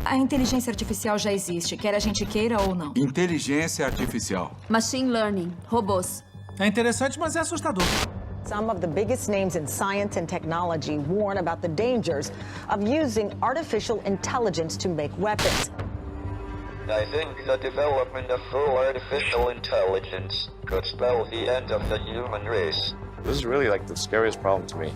A inteligência artificial já existe, quer a gente queira ou não. Inteligência artificial. Machine Learning, robôs. É interessante, mas é assustador. Some of the biggest names in science and technology warn about the dangers of using artificial intelligence to make weapons. I think the development of full artificial intelligence could spell the end of the human race. This is really like the scariest problem to me.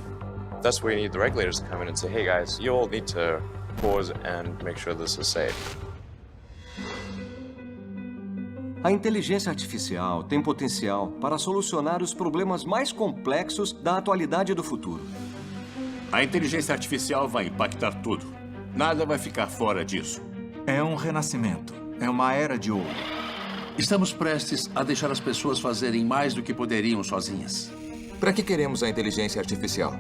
That's where you need the regulators to come in and say, hey guys, you all need to pause and make sure this is safe. A inteligência artificial tem potencial para solucionar os problemas mais complexos da atualidade e do futuro. A inteligência artificial vai impactar tudo. Nada vai ficar fora disso. É um renascimento. É uma era de ouro. Estamos prestes a deixar as pessoas fazerem mais do que poderiam sozinhas. Para que queremos a inteligência artificial?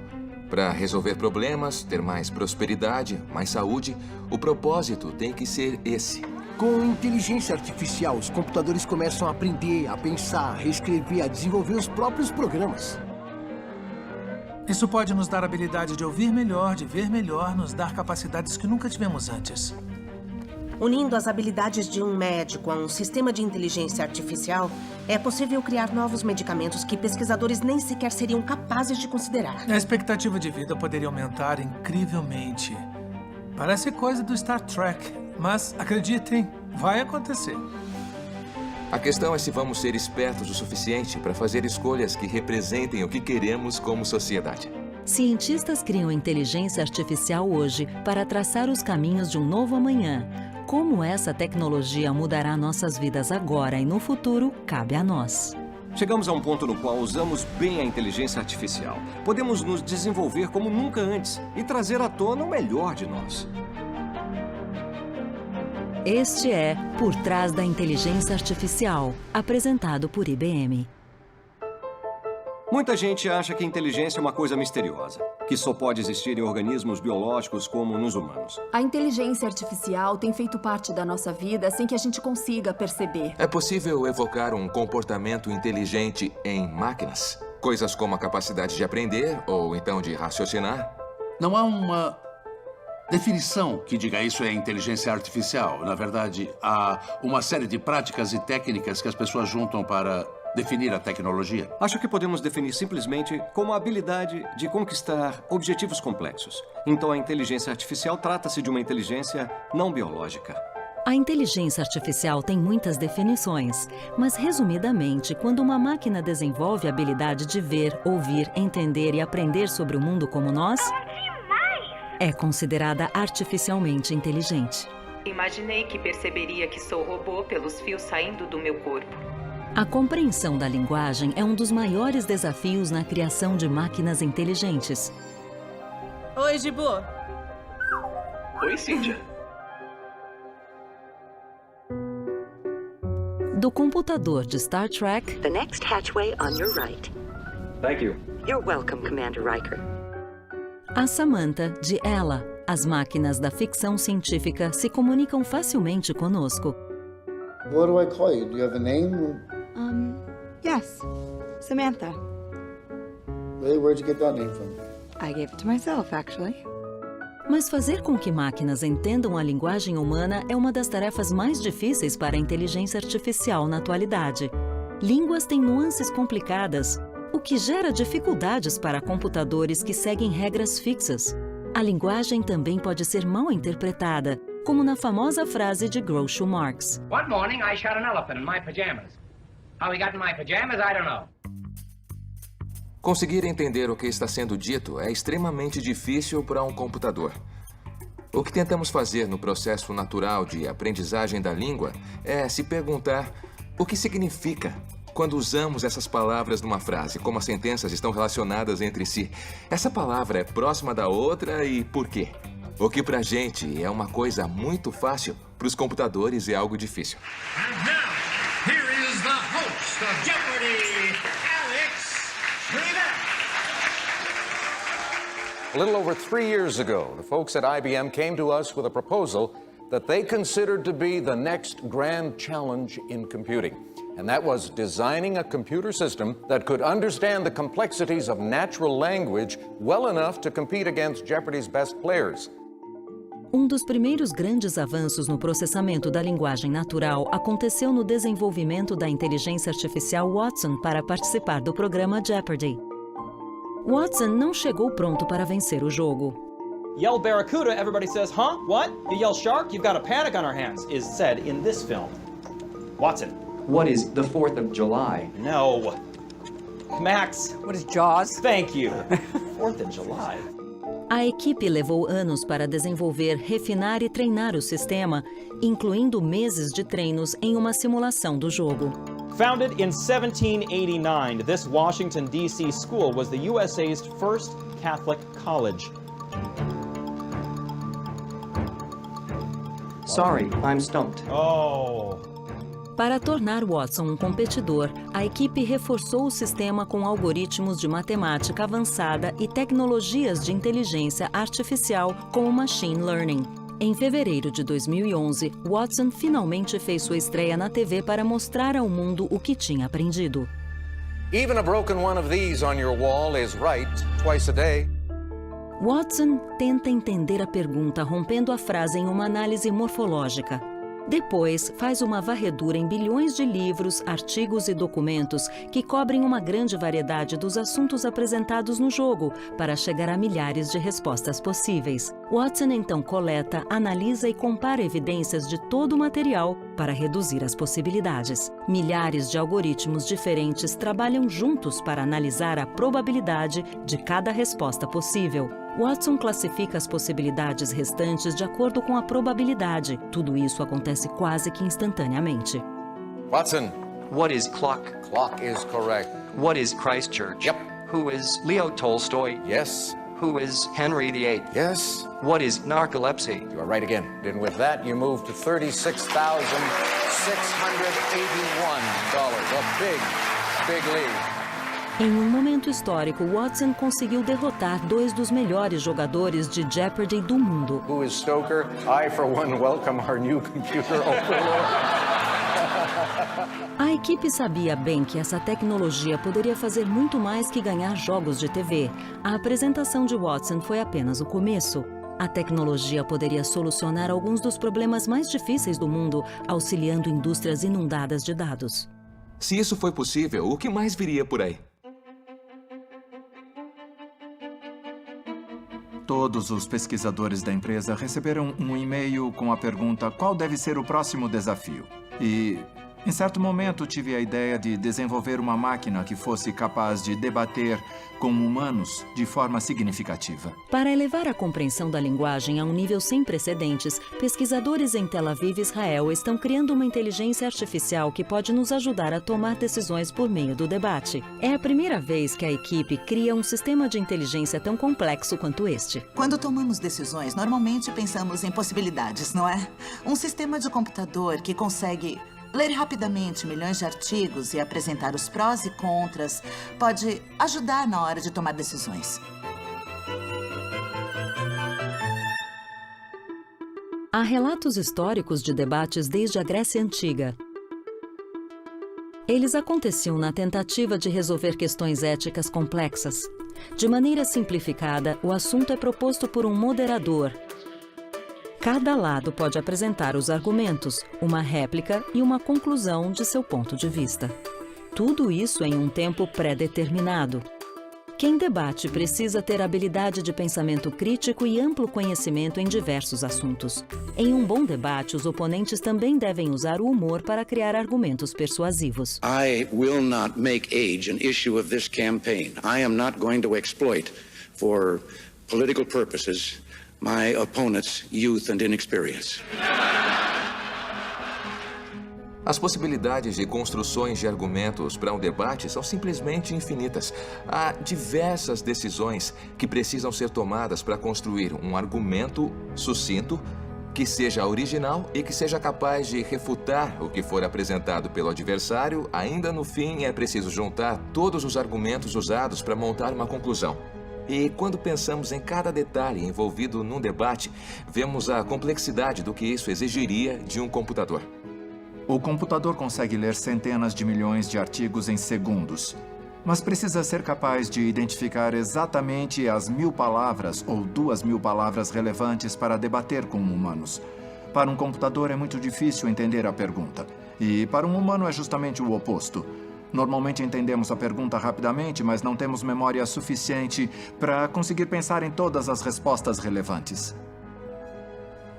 Para resolver problemas, ter mais prosperidade, mais saúde? O propósito tem que ser esse. Com inteligência artificial, os computadores começam a aprender, a pensar, a reescrever, a desenvolver os próprios programas. Isso pode nos dar a habilidade de ouvir melhor, de ver melhor, nos dar capacidades que nunca tivemos antes. Unindo as habilidades de um médico a um sistema de inteligência artificial, é possível criar novos medicamentos que pesquisadores nem sequer seriam capazes de considerar. A expectativa de vida poderia aumentar incrivelmente. Parece coisa do Star Trek, mas acreditem, vai acontecer. A questão é se vamos ser espertos o suficiente para fazer escolhas que representem o que queremos como sociedade. Cientistas criam inteligência artificial hoje para traçar os caminhos de um novo amanhã. Como essa tecnologia mudará nossas vidas agora e no futuro, cabe a nós. Chegamos a um ponto no qual usamos bem a inteligência artificial. Podemos nos desenvolver como nunca antes e trazer à tona o melhor de nós. Este é Por Trás da Inteligência Artificial, apresentado por IBM. Muita gente acha que a inteligência é uma coisa misteriosa, que só pode existir em organismos biológicos como nos humanos. A inteligência artificial tem feito parte da nossa vida sem que a gente consiga perceber. É possível evocar um comportamento inteligente em máquinas? Coisas como a capacidade de aprender ou então de raciocinar? Não há uma definição que diga isso é inteligência artificial. Na verdade, há uma série de práticas e técnicas que as pessoas juntam para definir a tecnologia. Acho que podemos definir simplesmente como a habilidade de conquistar objetivos complexos. Então a inteligência artificial trata-se de uma inteligência não biológica. A inteligência artificial tem muitas definições, mas resumidamente, quando uma máquina desenvolve a habilidade de ver, ouvir, entender e aprender sobre o mundo como nós, é considerada artificialmente inteligente. Imaginei que perceberia que sou robô pelos fios saindo do meu corpo. A compreensão da linguagem é um dos maiores desafios na criação de máquinas inteligentes. Oi, Gibu. Oi, Cíntia. Do computador de Star Trek... The next hatchway on your right. Thank you. You're welcome, Commander Riker. A Samantha, de Ela. As máquinas da ficção científica se comunicam facilmente conosco. What do I call you? Do you have a name? Yes. Samantha. Really? Where'd you get that name from? I gave it to myself, actually. Mas fazer com que máquinas entendam a linguagem humana é uma das tarefas mais difíceis para a inteligência artificial na atualidade. Línguas têm nuances complicadas, o que gera dificuldades para computadores que seguem regras fixas. A linguagem também pode ser mal interpretada, como na famosa frase de Groucho Marx. One morning I shot an elephant in my pajamas. How he got in my pajamas, I don't know. Conseguir entender o que está sendo dito é extremamente difícil para um computador. O que tentamos fazer no processo natural de aprendizagem da língua é se perguntar o que significa quando usamos essas palavras numa frase, como as sentenças estão relacionadas entre si. Essa palavra é próxima da outra e por quê? O que pra gente é uma coisa muito fácil, pros computadores é algo difícil. And now, here is the host of Jeopardy, Alex Trebek. A little over 3 years ago, the folks at IBM came to us with a proposal that they considered to be the next grand challenge in computing. And that was designing a computer system that could understand the complexities of natural language well enough to compete against Jeopardy's best players. Um dos primeiros grandes avanços no processamento da linguagem natural aconteceu no desenvolvimento da inteligência artificial Watson para participar do programa Jeopardy! Watson não chegou pronto para vencer o jogo. Yell barracuda, everybody says, huh? What? You yell shark? You've got a panic on our hands, is said in this film. Watson. What is the 4th of July? No. Max. What is Jaws? Thank you. 4th of July. A equipe levou anos para desenvolver, refinar e treinar o sistema, incluindo meses de treinos em uma simulação do jogo. Founded in 1789, this Washington, D.C. school was the USA's first Catholic college. Sorry, I'm stumped. Oh. Para tornar Watson um competidor, a equipe reforçou o sistema com algoritmos de matemática avançada e tecnologias de inteligência artificial como machine learning. Em fevereiro de 2011, Watson finalmente fez sua estreia na TV para mostrar ao mundo o que tinha aprendido. Even a broken one of these on your wall is right twice a day. Watson tenta entender a pergunta rompendo a frase em uma análise morfológica. Depois, faz uma varredura em bilhões de livros, artigos e documentos que cobrem uma grande variedade dos assuntos apresentados no jogo, para chegar a milhares de respostas possíveis. Watson então coleta, analisa e compara evidências de todo o material para reduzir as possibilidades. Milhares de algoritmos diferentes trabalham juntos para analisar a probabilidade de cada resposta possível. Watson classifica as possibilidades restantes de acordo com a probabilidade. Tudo isso acontece quase que instantaneamente. Watson. What is clock? Clock is correct. What is Christchurch? Yep. Who is Leo Tolstoy? Yes. Who is Henry VIII? Yes. What is narcolepsy? You are right again. And with that, you move to $36,681. A big lead. Em um momento histórico, Watson conseguiu derrotar dois dos melhores jogadores de Jeopardy do mundo. Who is Stoker? I, for one, welcome our new computer overlord. A equipe sabia bem que essa tecnologia poderia fazer muito mais que ganhar jogos de TV. A apresentação de Watson foi apenas o começo. A tecnologia poderia solucionar alguns dos problemas mais difíceis do mundo, auxiliando indústrias inundadas de dados. Se isso foi possível, o que mais viria por aí? Todos os pesquisadores da empresa receberam um e-mail com a pergunta qual deve ser o próximo desafio. E, em certo momento, tive a ideia de desenvolver uma máquina que fosse capaz de debater com humanos de forma significativa. Para elevar a compreensão da linguagem a um nível sem precedentes, pesquisadores em Tel Aviv, Israel, estão criando uma inteligência artificial que pode nos ajudar a tomar decisões por meio do debate. É a primeira vez que a equipe cria um sistema de inteligência tão complexo quanto este. Quando tomamos decisões, normalmente pensamos em possibilidades, não é? Um sistema de computador que consegue ler rapidamente milhões de artigos e apresentar os prós e contras pode ajudar na hora de tomar decisões. Há relatos históricos de debates desde a Grécia Antiga. Eles aconteciam na tentativa de resolver questões éticas complexas. De maneira simplificada, o assunto é proposto por um moderador. Cada lado pode apresentar os argumentos, uma réplica e uma conclusão de seu ponto de vista. Tudo isso em um tempo pré-determinado. Quem debate precisa ter habilidade de pensamento crítico e amplo conhecimento em diversos assuntos. Em um bom debate, os oponentes também devem usar o humor para criar argumentos persuasivos. I will not make age an issue of this campaign. I am not going to exploit, for political purposes, my opponent's youth and inexperience. As possibilidades de construções de argumentos para um debate são simplesmente infinitas. Há diversas decisões que precisam ser tomadas para construir um argumento sucinto, que seja original e que seja capaz de refutar o que for apresentado pelo adversário. Ainda no fim, é preciso juntar todos os argumentos usados para montar uma conclusão. E quando pensamos em cada detalhe envolvido num debate, vemos a complexidade do que isso exigiria de um computador. O computador consegue ler centenas de milhões de artigos em segundos. mas precisa ser capaz de identificar exatamente as 1000 palavras ou 2000 palavras relevantes para debater com humanos. Para um computador é muito difícil entender a pergunta, e para um humano é justamente o oposto. Normalmente entendemos a pergunta rapidamente, mas não temos memória suficiente para conseguir pensar em todas as respostas relevantes.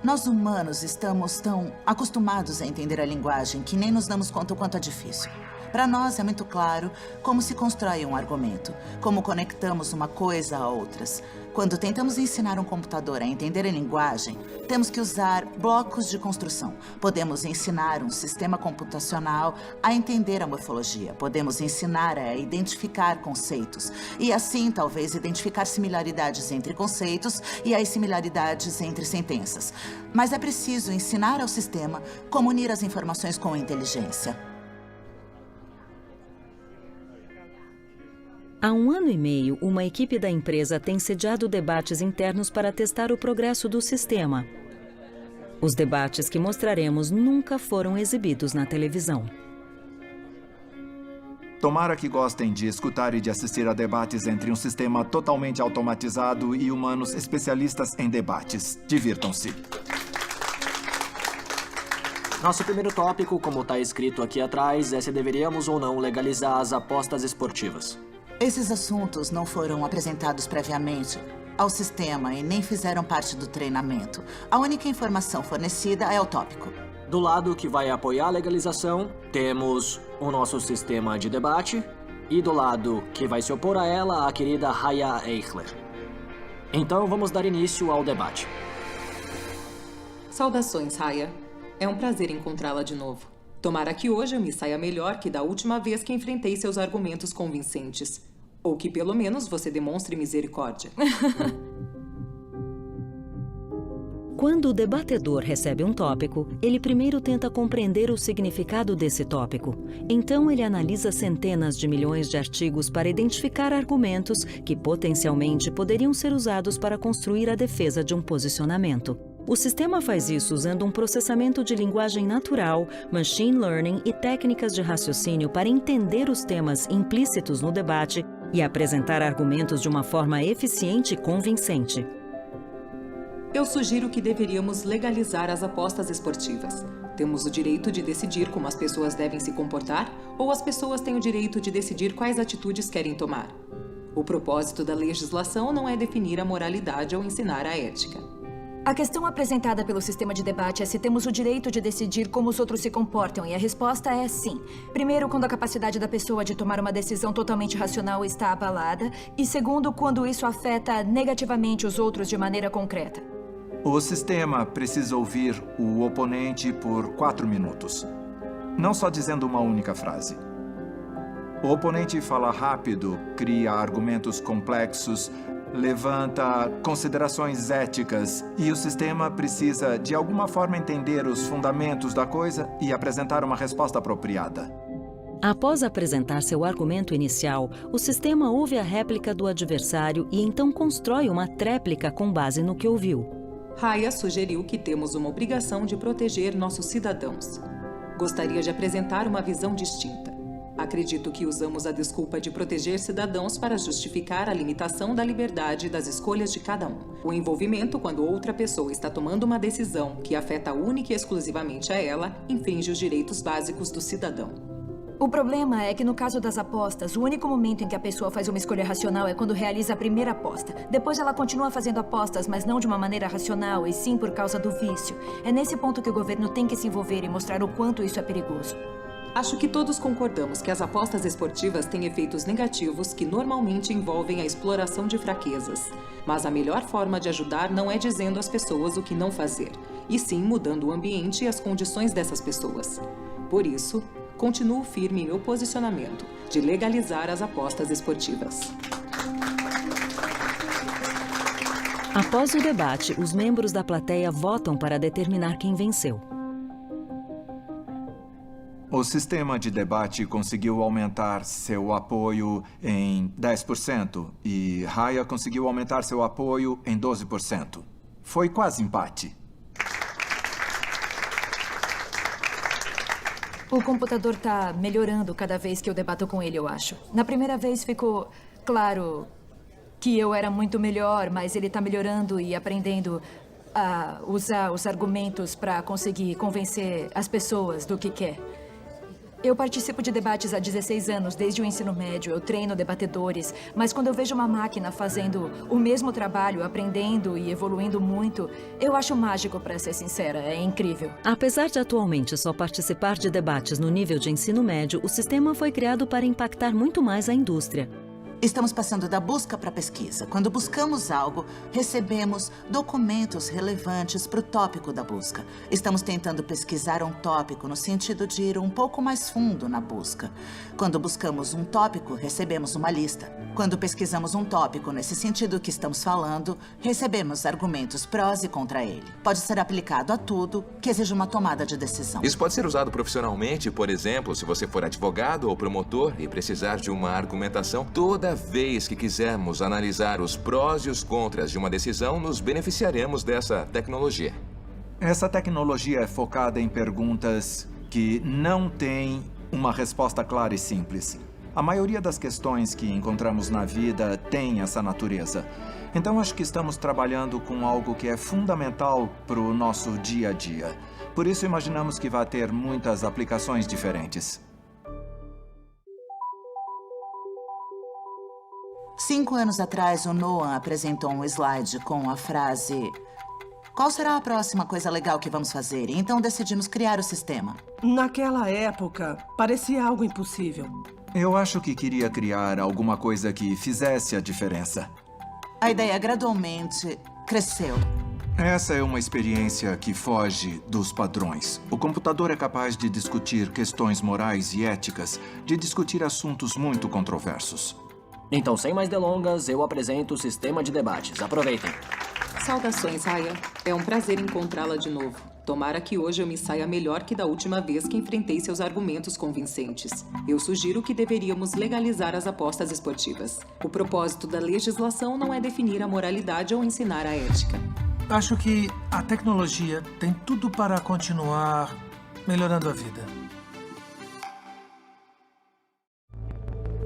Nós humanos estamos tão acostumados a entender a linguagem que nem nos damos conta o quanto é difícil. Para nós é muito claro como se constrói um argumento, como conectamos uma coisa a outras. Quando tentamos ensinar um computador a entender a linguagem, temos que usar blocos de construção. Podemos ensinar um sistema computacional a entender a morfologia. Podemos ensinar a identificar conceitos. E assim, talvez, identificar similaridades entre conceitos e as similaridades entre sentenças. Mas é preciso ensinar ao sistema como unir as informações com a inteligência. Há 1 ano e meio, uma equipe da empresa tem sediado debates internos para testar o progresso do sistema. Os debates que mostraremos nunca foram exibidos na televisão. Tomara que gostem de escutar e de assistir a debates entre um sistema totalmente automatizado e humanos especialistas em debates. Divirtam-se. Nosso primeiro tópico, como está escrito aqui atrás, é se deveríamos ou não legalizar as apostas esportivas. Esses assuntos não foram apresentados previamente ao sistema e nem fizeram parte do treinamento. A única informação fornecida é o tópico. Do lado que vai apoiar a legalização, temos o nosso sistema de debate e do lado que vai se opor a ela, a querida Raya Eichler. Então vamos dar início ao debate. Saudações, Raya. É um prazer encontrá-la de novo. Tomara que hoje eu me saia melhor que da última vez que enfrentei seus argumentos convincentes. Ou que, pelo menos, você demonstre misericórdia. Quando o debatedor recebe um tópico, ele primeiro tenta compreender o significado desse tópico. Então, ele analisa centenas de milhões de artigos para identificar argumentos que potencialmente poderiam ser usados para construir a defesa de um posicionamento. O sistema faz isso usando um processamento de linguagem natural, machine learning e técnicas de raciocínio para entender os temas implícitos no debate e apresentar argumentos de uma forma eficiente e convincente. Eu sugiro que deveríamos legalizar as apostas esportivas. Temos o direito de decidir como as pessoas devem se comportar, ou as pessoas têm o direito de decidir quais atitudes querem tomar. O propósito da legislação não é definir a moralidade ou ensinar a ética. A questão apresentada pelo sistema de debate é se temos o direito de decidir como os outros se comportam, e a resposta é sim. Primeiro, quando a capacidade da pessoa de tomar uma decisão totalmente racional está abalada, e segundo, quando isso afeta negativamente os outros de maneira concreta. O sistema precisa ouvir o oponente por 4 minutos. Não só dizendo uma única frase. O oponente fala rápido, cria argumentos complexos, levanta considerações éticas e o sistema precisa, de alguma forma, entender os fundamentos da coisa e apresentar uma resposta apropriada. Após apresentar seu argumento inicial, o sistema ouve a réplica do adversário e então constrói uma tréplica com base no que ouviu. Raya sugeriu que temos uma obrigação de proteger nossos cidadãos. Gostaria de apresentar uma visão distinta. Acredito que usamos a desculpa de proteger cidadãos para justificar a limitação da liberdade das escolhas de cada um. O envolvimento quando outra pessoa está tomando uma decisão que afeta única e exclusivamente a ela, infringe os direitos básicos do cidadão. O problema é que no caso das apostas, o único momento em que a pessoa faz uma escolha racional é quando realiza a primeira aposta. Depois ela continua fazendo apostas, mas não de uma maneira racional, e sim por causa do vício. É nesse ponto que o governo tem que se envolver e mostrar o quanto isso é perigoso. Acho que todos concordamos que as apostas esportivas têm efeitos negativos que normalmente envolvem a exploração de fraquezas. Mas a melhor forma de ajudar não é dizendo às pessoas o que não fazer, e sim mudando o ambiente e as condições dessas pessoas. Por isso, continuo firme em meu posicionamento de legalizar as apostas esportivas. Após o debate, os membros da plateia votam para determinar quem venceu. O sistema de debate conseguiu aumentar seu apoio em 10% e Raya conseguiu aumentar seu apoio em 12%. Foi quase empate. O computador tá melhorando cada vez que eu debato com ele, eu acho. Na primeira vez ficou claro que eu era muito melhor, mas ele tá melhorando e aprendendo a usar os argumentos para conseguir convencer as pessoas do que quer. Eu participo de debates há 16 anos, desde o ensino médio. Eu treino debatedores, mas quando eu vejo uma máquina fazendo o mesmo trabalho, aprendendo e evoluindo muito, eu acho mágico, para ser sincera. É incrível. Apesar de atualmente só participar de debates no nível de ensino médio, o sistema foi criado para impactar muito mais a indústria. Estamos passando da busca para a pesquisa. Quando buscamos algo, recebemos documentos relevantes para o tópico da busca. Estamos tentando pesquisar um tópico no sentido de ir um pouco mais fundo na busca. Quando buscamos um tópico, recebemos uma lista. Quando pesquisamos um tópico nesse sentido que estamos falando, recebemos argumentos prós e contra ele. Pode ser aplicado a tudo que exija uma tomada de decisão. Isso pode ser usado profissionalmente, por exemplo, se você for advogado ou promotor e precisar de uma argumentação. Toda vez que quisermos analisar os prós e os contras de uma decisão, nos beneficiaremos dessa tecnologia. Essa tecnologia é focada em perguntas que não têm uma resposta clara e simples. A maioria das questões que encontramos na vida tem essa natureza. Então, acho que estamos trabalhando com algo que é fundamental para o nosso dia a dia. Por isso, imaginamos que vai ter muitas aplicações diferentes. 5 anos atrás, o Noam apresentou um slide com a frase: qual será a próxima coisa legal que vamos fazer? E então decidimos criar o sistema. Naquela época, parecia algo impossível. Eu acho que queria criar alguma coisa que fizesse a diferença. A ideia gradualmente cresceu. Essa é uma experiência que foge dos padrões. O computador é capaz de discutir questões morais e éticas, de discutir assuntos muito controversos. Então, sem mais delongas, eu apresento o sistema de debates. Aproveitem. Saudações, Raya. É um prazer encontrá-la de novo. Tomara que hoje eu me saia melhor que da última vez que enfrentei seus argumentos convincentes. Eu sugiro que deveríamos legalizar as apostas esportivas. O propósito da legislação não é definir a moralidade ou ensinar a ética. Acho que a tecnologia tem tudo para continuar melhorando a vida.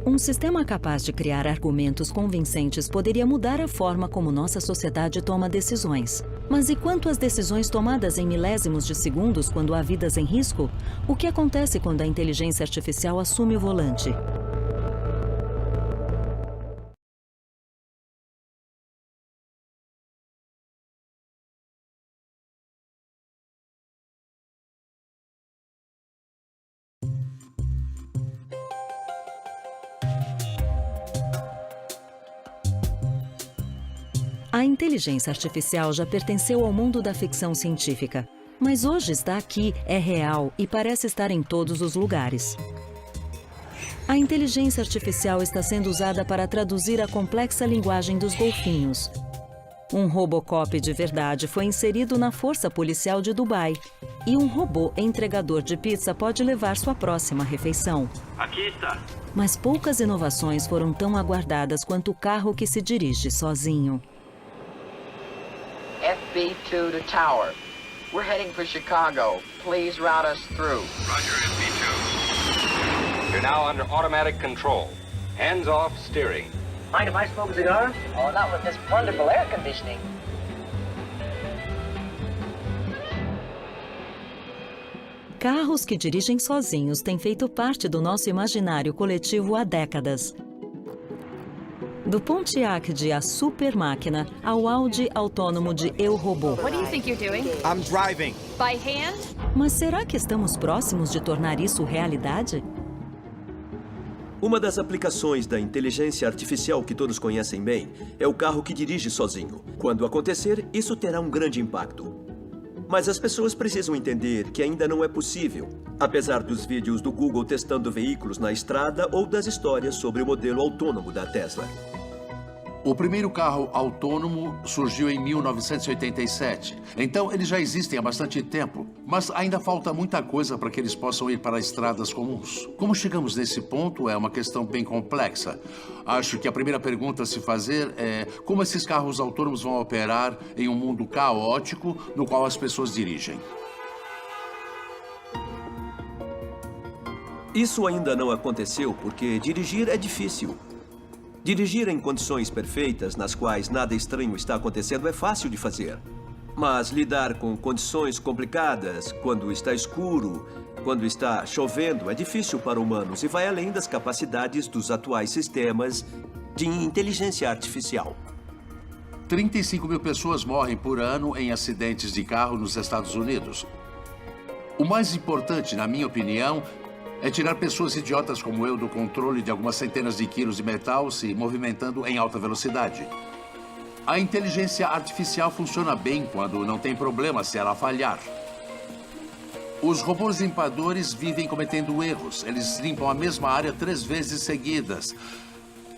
Um sistema capaz de criar argumentos convincentes poderia mudar a forma como nossa sociedade toma decisões. Mas e quanto às decisões tomadas em milésimos de segundos quando há vidas em risco? O que acontece quando a inteligência artificial assume o volante? A inteligência artificial já pertenceu ao mundo da ficção científica, mas hoje está aqui, é real e parece estar em todos os lugares. A inteligência artificial está sendo usada para traduzir a complexa linguagem dos golfinhos. Um Robocop de verdade foi inserido na força policial de Dubai. E um robô entregador de pizza pode levar sua próxima refeição. Aqui está. Mas poucas inovações foram tão aguardadas quanto o carro que se dirige sozinho. FB2 to Tower. We're heading for Chicago. Please route us through. Roger, FB2. You're now under automatic control. Hands off steering. Mind if I smoke a cigar? Oh, not with this wonderful air conditioning. Carros que dirigem sozinhos têm feito parte do nosso imaginário coletivo há décadas. Do Pontiac de A Super Máquina ao Audi autônomo de Eu Robô. What do you think you're doing? I'm driving. By hand? Mas será que estamos próximos de tornar isso realidade? Uma das aplicações da inteligência artificial que todos conhecem bem é o carro que dirige sozinho. Quando acontecer, isso terá um grande impacto. Mas as pessoas precisam entender que ainda não é possível, apesar dos vídeos do Google testando veículos na estrada ou das histórias sobre o modelo autônomo da Tesla. O primeiro carro autônomo surgiu em 1987. Então, eles já existem há bastante tempo, mas ainda falta muita coisa para que eles possam ir para estradas comuns. Como chegamos nesse ponto é uma questão bem complexa. Acho que a primeira pergunta a se fazer é como esses carros autônomos vão operar em um mundo caótico no qual as pessoas dirigem. Isso ainda não aconteceu porque dirigir é difícil. Dirigir em condições perfeitas, nas quais nada estranho está acontecendo, é fácil de fazer. Mas lidar com condições complicadas, quando está escuro, quando está chovendo, é difícil para humanos e vai além das capacidades dos atuais sistemas de inteligência artificial. 35 mil pessoas morrem por ano em acidentes de carro nos Estados Unidos. O mais importante, na minha opinião, é tirar pessoas idiotas como eu do controle de algumas centenas de quilos de metal se movimentando em alta velocidade. A inteligência artificial funciona bem quando não tem problema se ela falhar. Os robôs limpadores vivem cometendo erros. Eles limpam a mesma área 3 vezes seguidas.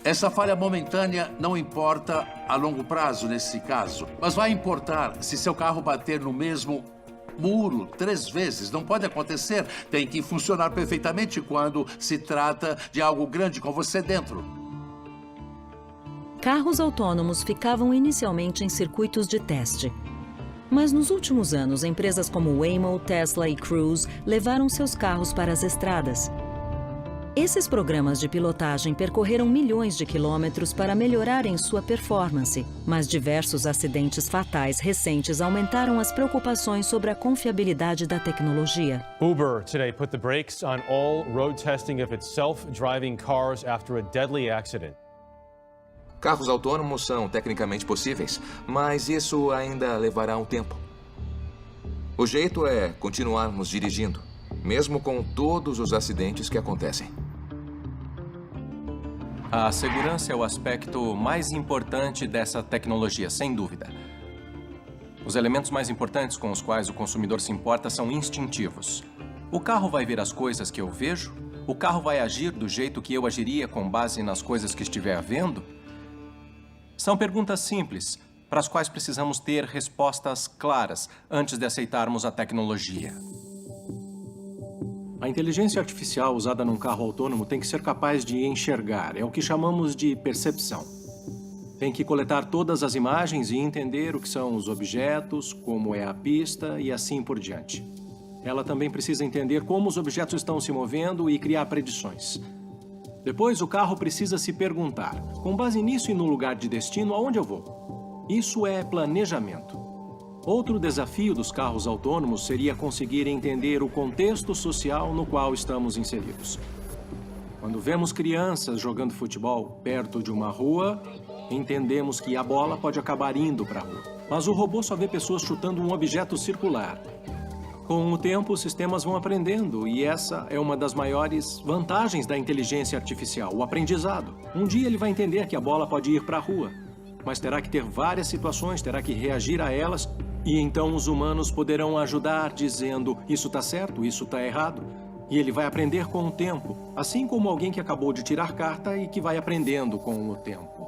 Essa falha momentânea não importa a longo prazo nesse caso, mas vai importar se seu carro bater no mesmo muro 3 vezes. Não pode acontecer. Tem que funcionar perfeitamente quando se trata de algo grande com você dentro. Carros autônomos ficavam inicialmente em circuitos de teste. Mas nos últimos anos, empresas como Waymo, Tesla e Cruise levaram seus carros para as estradas. Esses programas de pilotagem percorreram milhões de quilômetros para melhorarem sua performance, mas diversos acidentes fatais recentes aumentaram as preocupações sobre a confiabilidade da tecnologia. Uber today put the brakes on all road testing of its self-driving cars after a deadly accident. Carros autônomos são tecnicamente possíveis, mas isso ainda levará um tempo. O jeito é continuarmos dirigindo, mesmo com todos os acidentes que acontecem. A segurança é o aspecto mais importante dessa tecnologia, sem dúvida. Os elementos mais importantes com os quais o consumidor se importa são instintivos. O carro vai ver as coisas que eu vejo? O carro vai agir do jeito que eu agiria com base nas coisas que estiver vendo? São perguntas simples, para as quais precisamos ter respostas claras antes de aceitarmos a tecnologia. A inteligência artificial usada num carro autônomo tem que ser capaz de enxergar. É o que chamamos de percepção. Tem que coletar todas as imagens e entender o que são os objetos, como é a pista e assim por diante. Ela também precisa entender como os objetos estão se movendo e criar predições. Depois, o carro precisa se perguntar, com base nisso e no lugar de destino, aonde eu vou? Isso é planejamento. Outro desafio dos carros autônomos seria conseguir entender o contexto social no qual estamos inseridos. Quando vemos crianças jogando futebol perto de uma rua, entendemos que a bola pode acabar indo para a rua. Mas o robô só vê pessoas chutando um objeto circular. Com o tempo, os sistemas vão aprendendo, e essa é uma das maiores vantagens da inteligência artificial, o aprendizado. Um dia ele vai entender que a bola pode ir para a rua, mas terá que ter várias situações, terá que reagir a elas, e então os humanos poderão ajudar dizendo, isso está certo, isso está errado. E ele vai aprender com o tempo, assim como alguém que acabou de tirar carta e que vai aprendendo com o tempo.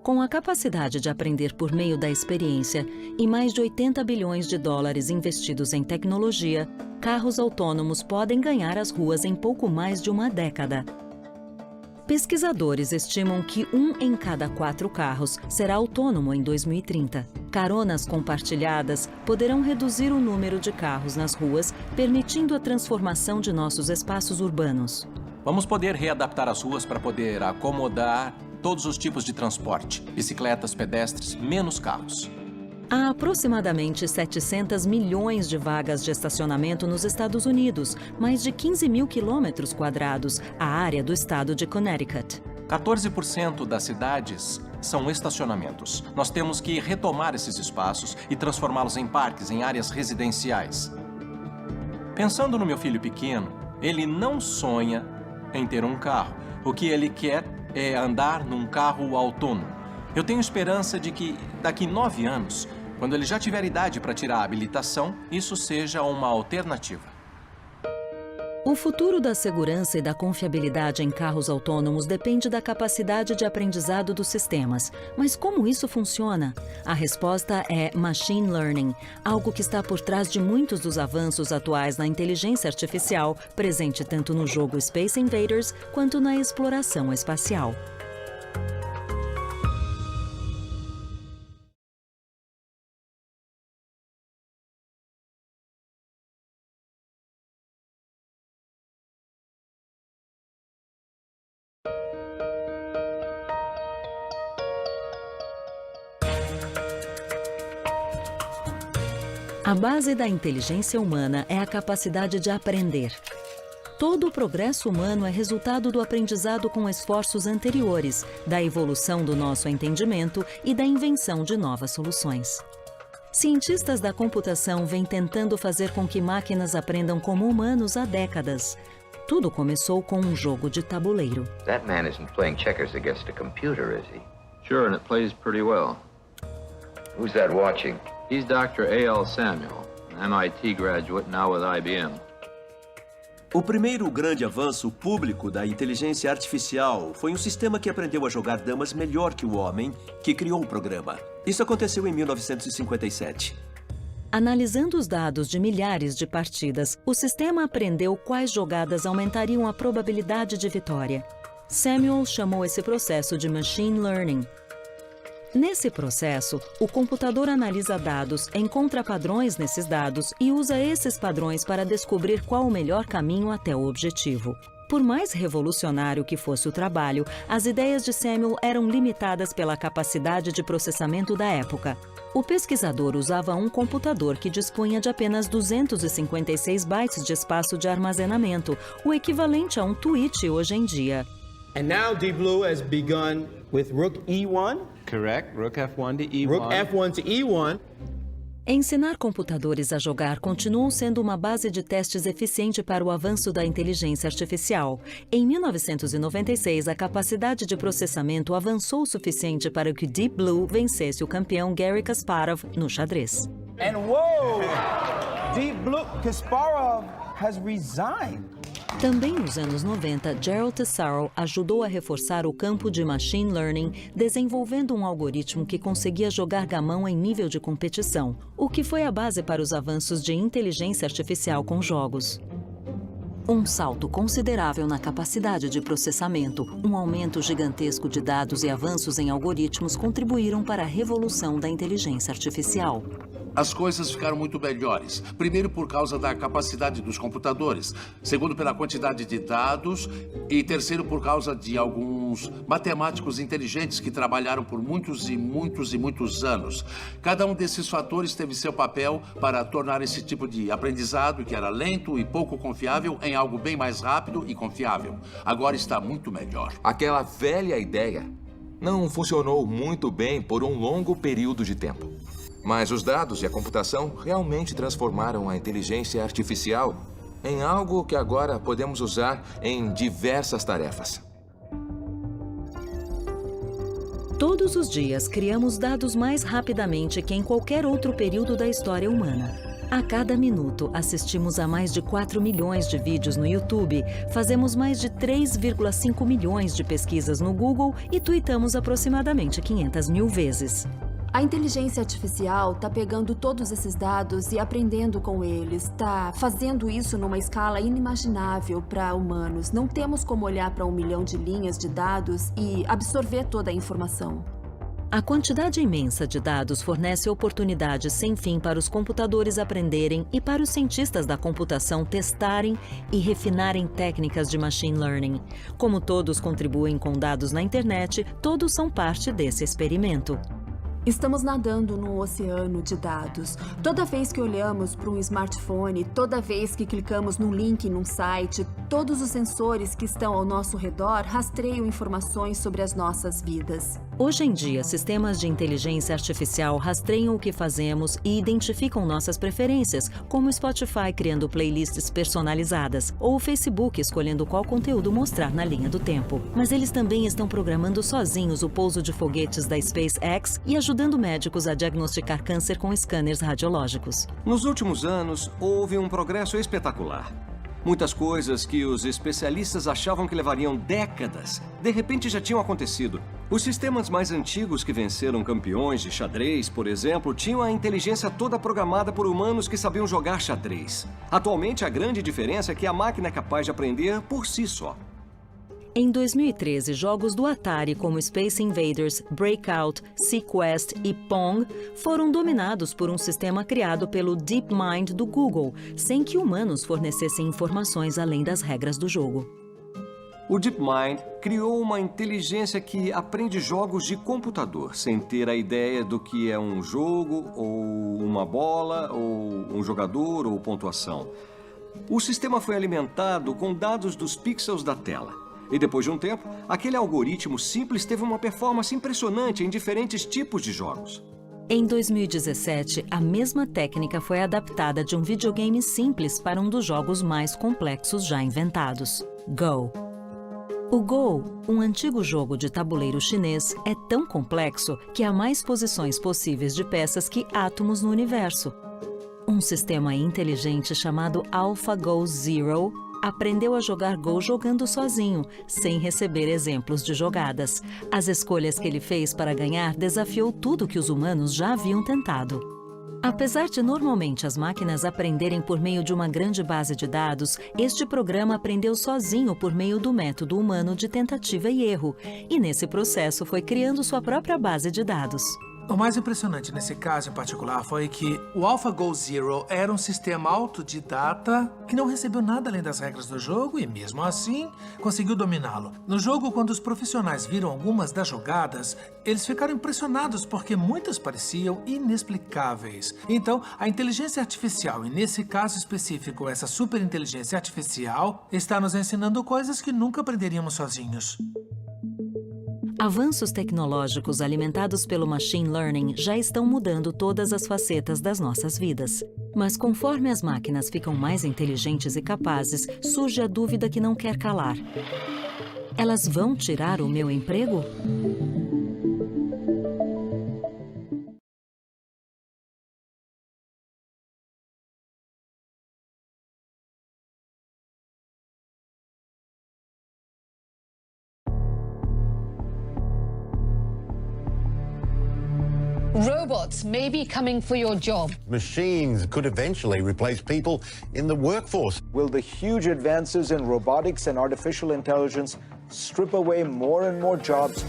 Com a capacidade de aprender por meio da experiência e mais de 80 bilhões de dólares investidos em tecnologia, carros autônomos podem ganhar as ruas em pouco mais de uma década. Pesquisadores estimam que 1 em cada 4 carros será autônomo em 2030. Caronas compartilhadas poderão reduzir o número de carros nas ruas, permitindo a transformação de nossos espaços urbanos. Vamos poder readaptar as ruas para poder acomodar todos os tipos de transporte, bicicletas, pedestres, menos carros. Há aproximadamente 700 milhões de vagas de estacionamento nos Estados Unidos, mais de 15 mil quilômetros quadrados, a área do estado de Connecticut. 14% das cidades são estacionamentos. Nós temos que retomar esses espaços e transformá-los em parques, em áreas residenciais. Pensando no meu filho pequeno, ele não sonha em ter um carro. O que ele quer é andar num carro autônomo. Eu tenho esperança de que, daqui 9 anos, quando ele já tiver idade para tirar a habilitação, isso seja uma alternativa. O futuro da segurança e da confiabilidade em carros autônomos depende da capacidade de aprendizado dos sistemas. Mas como isso funciona? A resposta é Machine Learning, algo que está por trás de muitos dos avanços atuais na inteligência artificial, presente tanto no jogo Space Invaders quanto na exploração espacial. A base da inteligência humana é a capacidade de aprender. Todo o progresso humano é resultado do aprendizado com esforços anteriores, da evolução do nosso entendimento e da invenção de novas soluções. Cientistas da computação vêm tentando fazer com que máquinas aprendam como humanos há décadas. Tudo começou com um jogo de tabuleiro. That man isn't playing checkers against a computer, is he? Sure, and it plays pretty well. Who's that watching? He's Dr. A.L. Samuel, an MIT graduate now with IBM. O primeiro grande avanço público da inteligência artificial foi um sistema que aprendeu a jogar damas melhor que o homem que criou o programa. Isso aconteceu em 1957. Analisando os dados de milhares de partidas, o sistema aprendeu quais jogadas aumentariam a probabilidade de vitória. Samuel chamou esse processo de machine learning. Nesse processo, o computador analisa dados, encontra padrões nesses dados e usa esses padrões para descobrir qual o melhor caminho até o objetivo. Por mais revolucionário que fosse o trabalho, as ideias de Samuel eram limitadas pela capacidade de processamento da época. O pesquisador usava um computador que dispunha de apenas 256 bytes de espaço de armazenamento, o equivalente a um tweet hoje em dia. And now Deep Blue has begun with Rook E1. Correct. Rook F1 to E1. Rook F1 to E1. Ensinar computadores a jogar continuou sendo uma base de testes eficiente para o avanço da inteligência artificial. Em 1996, a capacidade de processamento avançou o suficiente para que Deep Blue vencesse o campeão Garry Kasparov no xadrez. And whoa! Deep Blue Kasparov has resigned. Também nos anos 90, Gerald Tesaro ajudou a reforçar o campo de machine learning, desenvolvendo um algoritmo que conseguia jogar gamão em nível de competição, o que foi a base para os avanços de inteligência artificial com jogos. Um salto considerável na capacidade de processamento, um aumento gigantesco de dados e avanços em algoritmos contribuíram para a revolução da inteligência artificial. As coisas ficaram muito melhores. Primeiro, por causa da capacidade dos computadores. Segundo, pela quantidade de dados. E terceiro, por causa de alguns matemáticos inteligentes que trabalharam por muitos e muitos e muitos anos. Cada um desses fatores teve seu papel para tornar esse tipo de aprendizado, que era lento e pouco confiável, em algo bem mais rápido e confiável. Agora está muito melhor. Aquela velha ideia não funcionou muito bem por um longo período de tempo. Mas os dados e a computação realmente transformaram a inteligência artificial em algo que agora podemos usar em diversas tarefas. Todos os dias, criamos dados mais rapidamente que em qualquer outro período da história humana. A cada minuto, assistimos a mais de 4 milhões de vídeos no YouTube, fazemos mais de 3,5 milhões de pesquisas no Google e tweetamos aproximadamente 500 mil vezes. A inteligência artificial está pegando todos esses dados e aprendendo com eles. Está fazendo isso numa escala inimaginável para humanos. Não temos como olhar para 1 milhão de linhas de dados e absorver toda a informação. A quantidade imensa de dados fornece oportunidades sem fim para os computadores aprenderem e para os cientistas da computação testarem e refinarem técnicas de machine learning. Como todos contribuem com dados na internet, todos são parte desse experimento. Estamos nadando num oceano de dados. Toda vez que olhamos para um smartphone, toda vez que clicamos num link num site, todos os sensores que estão ao nosso redor rastreiam informações sobre as nossas vidas. Hoje em dia, sistemas de inteligência artificial rastreiam o que fazemos e identificam nossas preferências, como o Spotify criando playlists personalizadas ou o Facebook escolhendo qual conteúdo mostrar na linha do tempo. Mas eles também estão programando sozinhos o pouso de foguetes da SpaceX e ajudando médicos a diagnosticar câncer com scanners radiológicos. Nos últimos anos, houve um progresso espetacular. Muitas coisas que os especialistas achavam que levariam décadas, de repente já tinham acontecido. Os sistemas mais antigos que venceram campeões de xadrez, por exemplo, tinham a inteligência toda programada por humanos que sabiam jogar xadrez. Atualmente, a grande diferença é que a máquina é capaz de aprender por si só. Em 2013, jogos do Atari como Space Invaders, Breakout, Sequest e Pong foram dominados por um sistema criado pelo DeepMind do Google, sem que humanos fornecessem informações além das regras do jogo. O DeepMind criou uma inteligência que aprende jogos de computador, sem ter a ideia do que é um jogo, ou uma bola, ou um jogador, ou pontuação. O sistema foi alimentado com dados dos pixels da tela. E depois de um tempo, aquele algoritmo simples teve uma performance impressionante em diferentes tipos de jogos. Em 2017, a mesma técnica foi adaptada de um videogame simples para um dos jogos mais complexos já inventados, Go. O Go, um antigo jogo de tabuleiro chinês, é tão complexo que há mais posições possíveis de peças que átomos no universo. Um sistema inteligente chamado AlphaGo Zero aprendeu a jogar Go jogando sozinho, sem receber exemplos de jogadas. As escolhas que ele fez para ganhar desafiou tudo que os humanos já haviam tentado. Apesar de normalmente as máquinas aprenderem por meio de uma grande base de dados, este programa aprendeu sozinho por meio do método humano de tentativa e erro, e nesse processo foi criando sua própria base de dados. O mais impressionante nesse caso em particular foi que o AlphaGo Zero era um sistema autodidata que não recebeu nada além das regras do jogo e, mesmo assim, conseguiu dominá-lo. No jogo, quando os profissionais viram algumas das jogadas, eles ficaram impressionados porque muitas pareciam inexplicáveis. Então, a inteligência artificial, e nesse caso específico, essa superinteligência artificial, está nos ensinando coisas que nunca aprenderíamos sozinhos. Avanços tecnológicos alimentados pelo machine learning já estão mudando todas as facetas das nossas vidas. Mas conforme as máquinas ficam mais inteligentes e capazes, surge a dúvida que não quer calar. Elas vão tirar o meu emprego? Robots may be coming for your job. Machines could eventually replace people in the workforce. Will the huge advances in robotics and artificial intelligence strip away more and more jobs?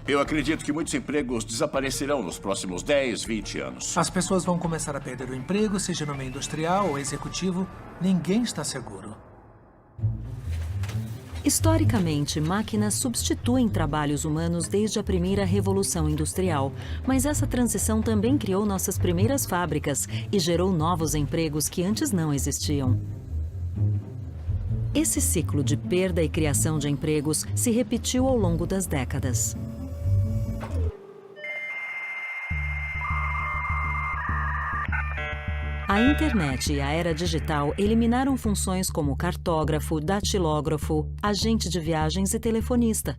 Eu acredito que muitos empregos desaparecerão nos próximos 10, 20 anos. As pessoas vão começar a perder o emprego, seja no meio industrial ou executivo. Ninguém está seguro. Historicamente, máquinas substituem trabalhos humanos desde a primeira revolução industrial, mas essa transição também criou nossas primeiras fábricas e gerou novos empregos que antes não existiam. Esse ciclo de perda e criação de empregos se repetiu ao longo das décadas. A internet e a era digital eliminaram funções como cartógrafo, datilógrafo, agente de viagens e telefonista.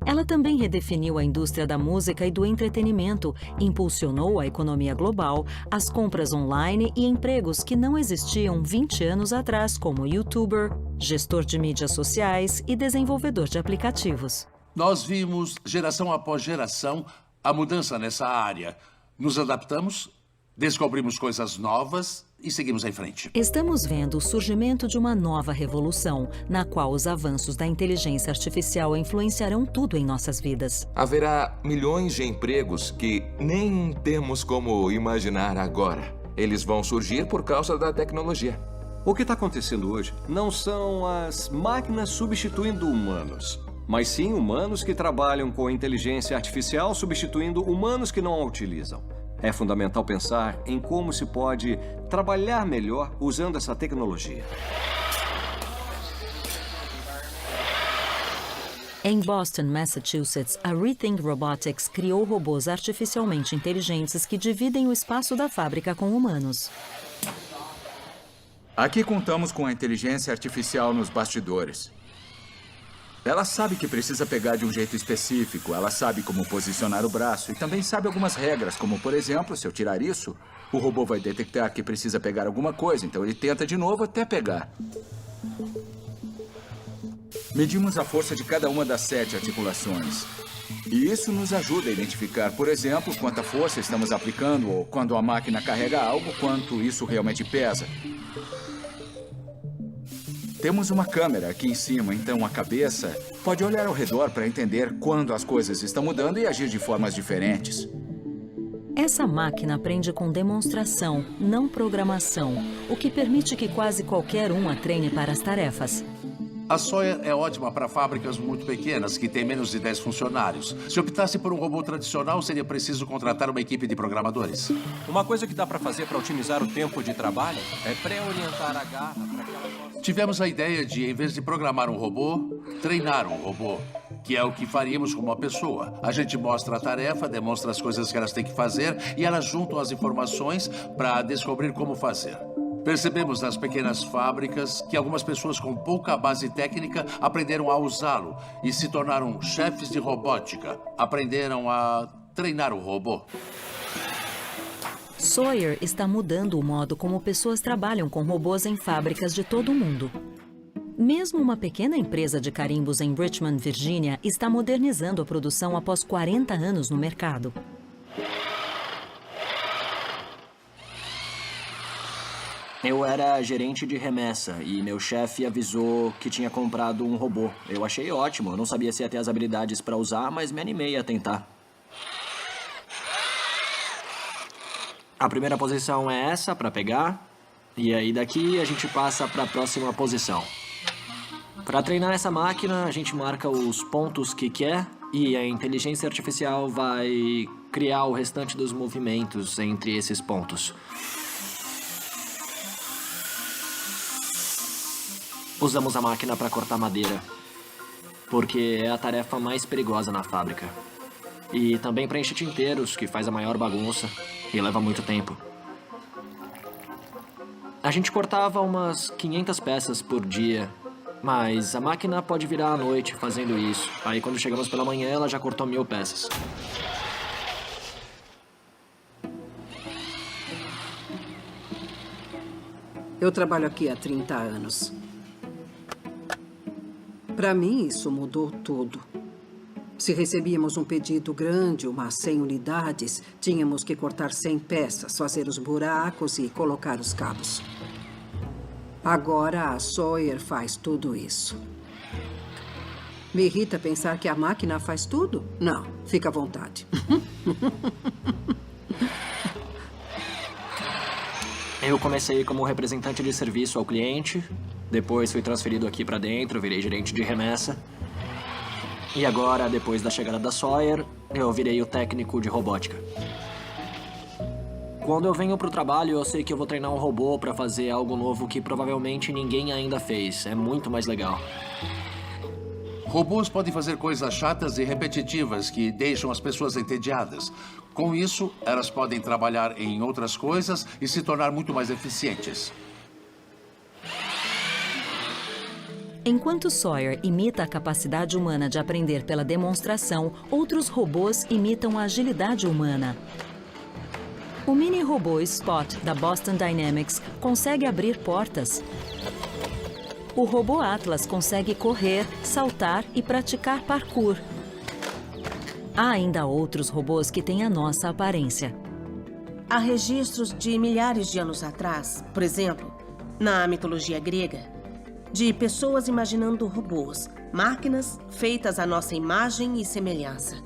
Ela também redefiniu a indústria da música e do entretenimento, impulsionou a economia global, as compras online e empregos que não existiam 20 anos atrás, como youtuber, gestor de mídias sociais e desenvolvedor de aplicativos. Nós vimos, geração após geração, a mudança nessa área. Nos adaptamos, descobrimos coisas novas e seguimos em frente. Estamos vendo o surgimento de uma nova revolução, na qual os avanços da inteligência artificial influenciarão tudo em nossas vidas. Haverá milhões de empregos que nem temos como imaginar agora. Eles vão surgir por causa da tecnologia. O que está acontecendo hoje não são as máquinas substituindo humanos, mas sim humanos que trabalham com inteligência artificial substituindo humanos que não a utilizam. É fundamental pensar em como se pode trabalhar melhor usando essa tecnologia. Em Boston, Massachusetts, a Rethink Robotics criou robôs artificialmente inteligentes que dividem o espaço da fábrica com humanos. Aqui contamos com a inteligência artificial nos bastidores. Ela sabe que precisa pegar de um jeito específico, ela sabe como posicionar o braço e também sabe algumas regras, como, por exemplo, se eu tirar isso, o robô vai detectar que precisa pegar alguma coisa, então ele tenta de novo até pegar. Medimos a força de cada uma das 7 articulações. E isso nos ajuda a identificar, por exemplo, quanta força estamos aplicando ou quando a máquina carrega algo, quanto isso realmente pesa. Temos uma câmera aqui em cima, então a cabeça pode olhar ao redor para entender quando as coisas estão mudando e agir de formas diferentes. Essa máquina aprende com demonstração, não programação, o que permite que quase qualquer um a treine para as tarefas. A Sawyer é ótima para fábricas muito pequenas, que têm menos de 10 funcionários. Se optasse por um robô tradicional, seria preciso contratar uma equipe de programadores. Uma coisa que dá para fazer para otimizar o tempo de trabalho é pré-orientar a garra para que ela possa... Tivemos a ideia de, em vez de programar um robô, treinar um robô, que é o que faríamos com uma pessoa. A gente mostra a tarefa, demonstra as coisas que elas têm que fazer e elas juntam as informações para descobrir como fazer. Percebemos nas pequenas fábricas que algumas pessoas com pouca base técnica aprenderam a usá-lo e se tornaram chefes de robótica. Aprenderam a treinar o robô. Sawyer está mudando o modo como pessoas trabalham com robôs em fábricas de todo o mundo. Mesmo uma pequena empresa de carimbos em Richmond, Virgínia, está modernizando a produção após 40 anos no mercado. Eu era gerente de remessa e meu chefe avisou que tinha comprado um robô. Eu achei ótimo, eu não sabia se ia ter as habilidades para usar, mas me animei a tentar. A primeira posição é essa, para pegar. E aí daqui a gente passa para a próxima posição. Para treinar essa máquina, a gente marca os pontos que quer e a inteligência artificial vai criar o restante dos movimentos entre esses pontos. Usamos a máquina para cortar madeira, porque é a tarefa mais perigosa na fábrica. E também preenche tinteiros, que faz a maior bagunça e leva muito tempo. A gente cortava umas 500 peças por dia, mas a máquina pode virar à noite fazendo isso. Aí quando chegamos pela manhã, ela já cortou 1000 peças. Eu trabalho aqui há 30 anos. Para mim, isso mudou tudo. Se recebíamos um pedido grande, umas 100 unidades, tínhamos que cortar 100 peças, fazer os buracos e colocar os cabos. Agora, a Sawyer faz tudo isso. Me irrita pensar que a máquina faz tudo? Não, fica à vontade. Eu comecei como representante de serviço ao cliente, depois fui transferido aqui para dentro, virei gerente de remessa. E agora, depois da chegada da Sawyer, eu virei o técnico de robótica. Quando eu venho pro trabalho, eu sei que eu vou treinar um robô para fazer algo novo que provavelmente ninguém ainda fez. É muito mais legal. Robôs podem fazer coisas chatas e repetitivas que deixam as pessoas entediadas. Com isso, elas podem trabalhar em outras coisas e se tornar muito mais eficientes. Enquanto Sawyer imita a capacidade humana de aprender pela demonstração, outros robôs imitam a agilidade humana. O mini-robô Spot, da Boston Dynamics, consegue abrir portas. O robô Atlas consegue correr, saltar e praticar parkour. Há ainda outros robôs que têm a nossa aparência. Há registros de milhares de anos atrás, por exemplo, na mitologia grega, de pessoas imaginando robôs, máquinas feitas à nossa imagem e semelhança.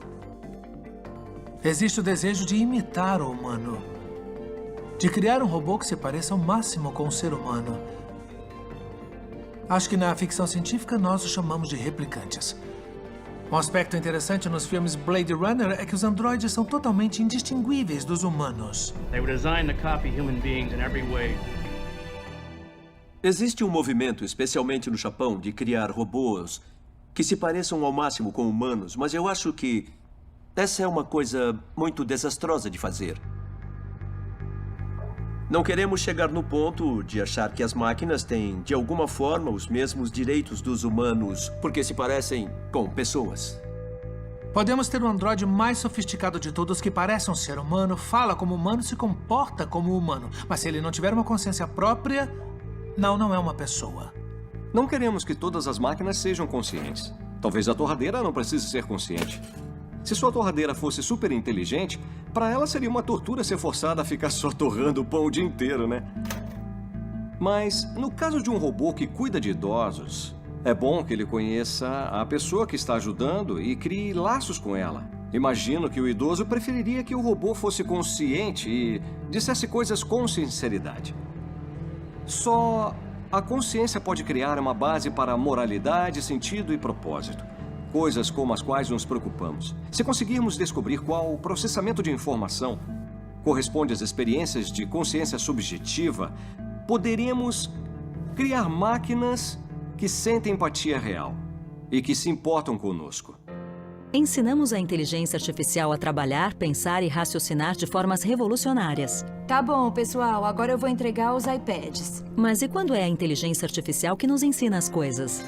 Existe o desejo de imitar o humano, de criar um robô que se pareça ao máximo com o ser humano. Acho que na ficção científica nós os chamamos de replicantes. Um aspecto interessante nos filmes Blade Runner é que os androides são totalmente indistinguíveis dos humanos. They were designed to copy human beings in every way. Existe um movimento, especialmente no Japão, de criar robôs que se pareçam ao máximo com humanos, mas eu acho que essa é uma coisa muito desastrosa de fazer. Não queremos chegar no ponto de achar que as máquinas têm, de alguma forma, os mesmos direitos dos humanos, porque se parecem com pessoas. Podemos ter o androide mais sofisticado de todos que parece um ser humano, fala como humano, se comporta como humano. Mas se ele não tiver uma consciência própria, não é uma pessoa. Não queremos que todas as máquinas sejam conscientes. Talvez a torradeira não precise ser consciente. Se sua torradeira fosse super inteligente, para ela seria uma tortura ser forçada a ficar só torrando o pão o dia inteiro, né? Mas, no caso de um robô que cuida de idosos, é bom que ele conheça a pessoa que está ajudando e crie laços com ela. Imagino que o idoso preferiria que o robô fosse consciente e dissesse coisas com sinceridade. Só a consciência pode criar uma base para moralidade, sentido e propósito. Coisas com as quais nos preocupamos. Se conseguirmos descobrir qual o processamento de informação corresponde às experiências de consciência subjetiva, poderíamos criar máquinas que sentem empatia real e que se importam conosco. Ensinamos a inteligência artificial a trabalhar, pensar e raciocinar de formas revolucionárias. Tá bom, pessoal, agora eu vou entregar os iPads. Mas e quando é a inteligência artificial que nos ensina as coisas?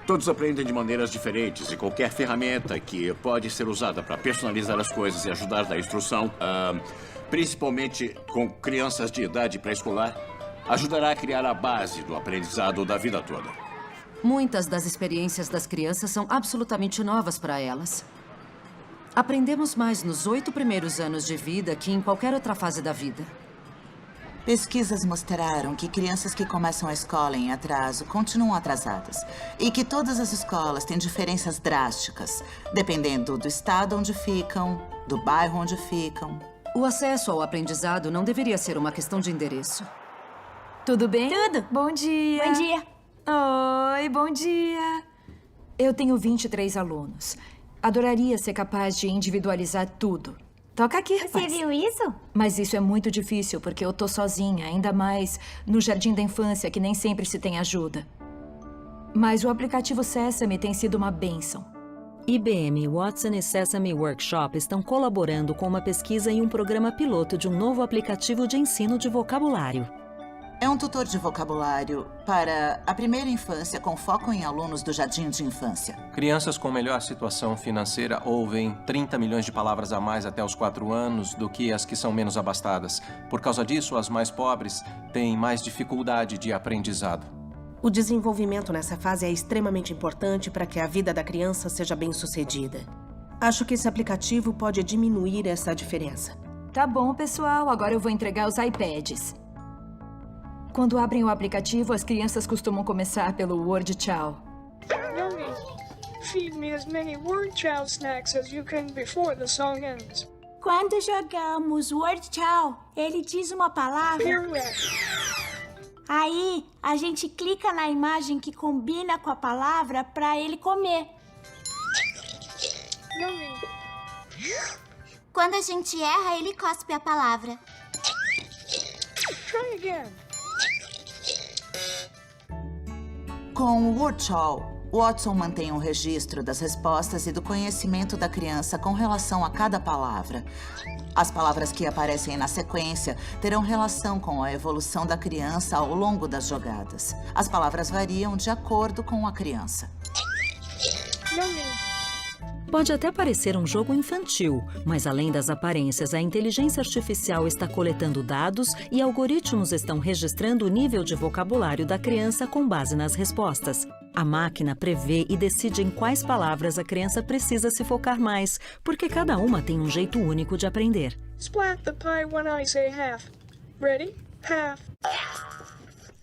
Todos aprendem de maneiras diferentes e qualquer ferramenta que pode ser usada para personalizar as coisas e ajudar na instrução, principalmente com crianças de idade pré-escolar, ajudará a criar a base do aprendizado da vida toda. Muitas das experiências das crianças são absolutamente novas para elas. Aprendemos mais nos 8 primeiros anos de vida que em qualquer outra fase da vida. Pesquisas mostraram que crianças que começam a escola em atraso continuam atrasadas e que todas as escolas têm diferenças drásticas, dependendo do estado onde ficam, do bairro onde ficam. O acesso ao aprendizado não deveria ser uma questão de endereço. Tudo bem? Tudo. Bom dia. Bom dia. Oi, bom dia. Eu tenho 23 alunos. Adoraria ser capaz de individualizar tudo. Toca aqui, rapaz. Você viu isso? Mas isso é muito difícil, porque eu tô sozinha, ainda mais no jardim da infância, que nem sempre se tem ajuda. Mas o aplicativo Sesame tem sido uma bênção. IBM, Watson e Sesame Workshop estão colaborando com uma pesquisa e um programa piloto de um novo aplicativo de ensino de vocabulário. É um tutor de vocabulário para a primeira infância com foco em alunos do jardim de infância. Crianças com melhor situação financeira ouvem 30 milhões de palavras a mais até os 4 anos do que as que são menos abastadas. Por causa disso, as mais pobres têm mais dificuldade de aprendizado. O desenvolvimento nessa fase é extremamente importante para que a vida da criança seja bem-sucedida. Acho que esse aplicativo pode diminuir essa diferença. Tá bom, pessoal. Agora eu vou entregar os iPads. Quando abrem o aplicativo, as crianças costumam começar pelo Word Chow. Yogi, feed me as many Word Chow snacks as you can before the song ends. Quando jogamos Word Chow, ele diz uma palavra. Aí, a gente clica na imagem que combina com a palavra para ele comer. Quando a gente erra, ele cospe a palavra. Try again. Com o Word Chow, Watson mantém um registro das respostas e do conhecimento da criança com relação a cada palavra. As palavras que aparecem na sequência terão relação com a evolução da criança ao longo das jogadas. As palavras variam de acordo com a criança. Pode até parecer um jogo infantil, mas além das aparências, a inteligência artificial está coletando dados e algoritmos estão registrando o nível de vocabulário da criança com base nas respostas. A máquina prevê e decide em quais palavras a criança precisa se focar mais, porque cada uma tem um jeito único de aprender. Splat the pie when I say half. Ready? Half.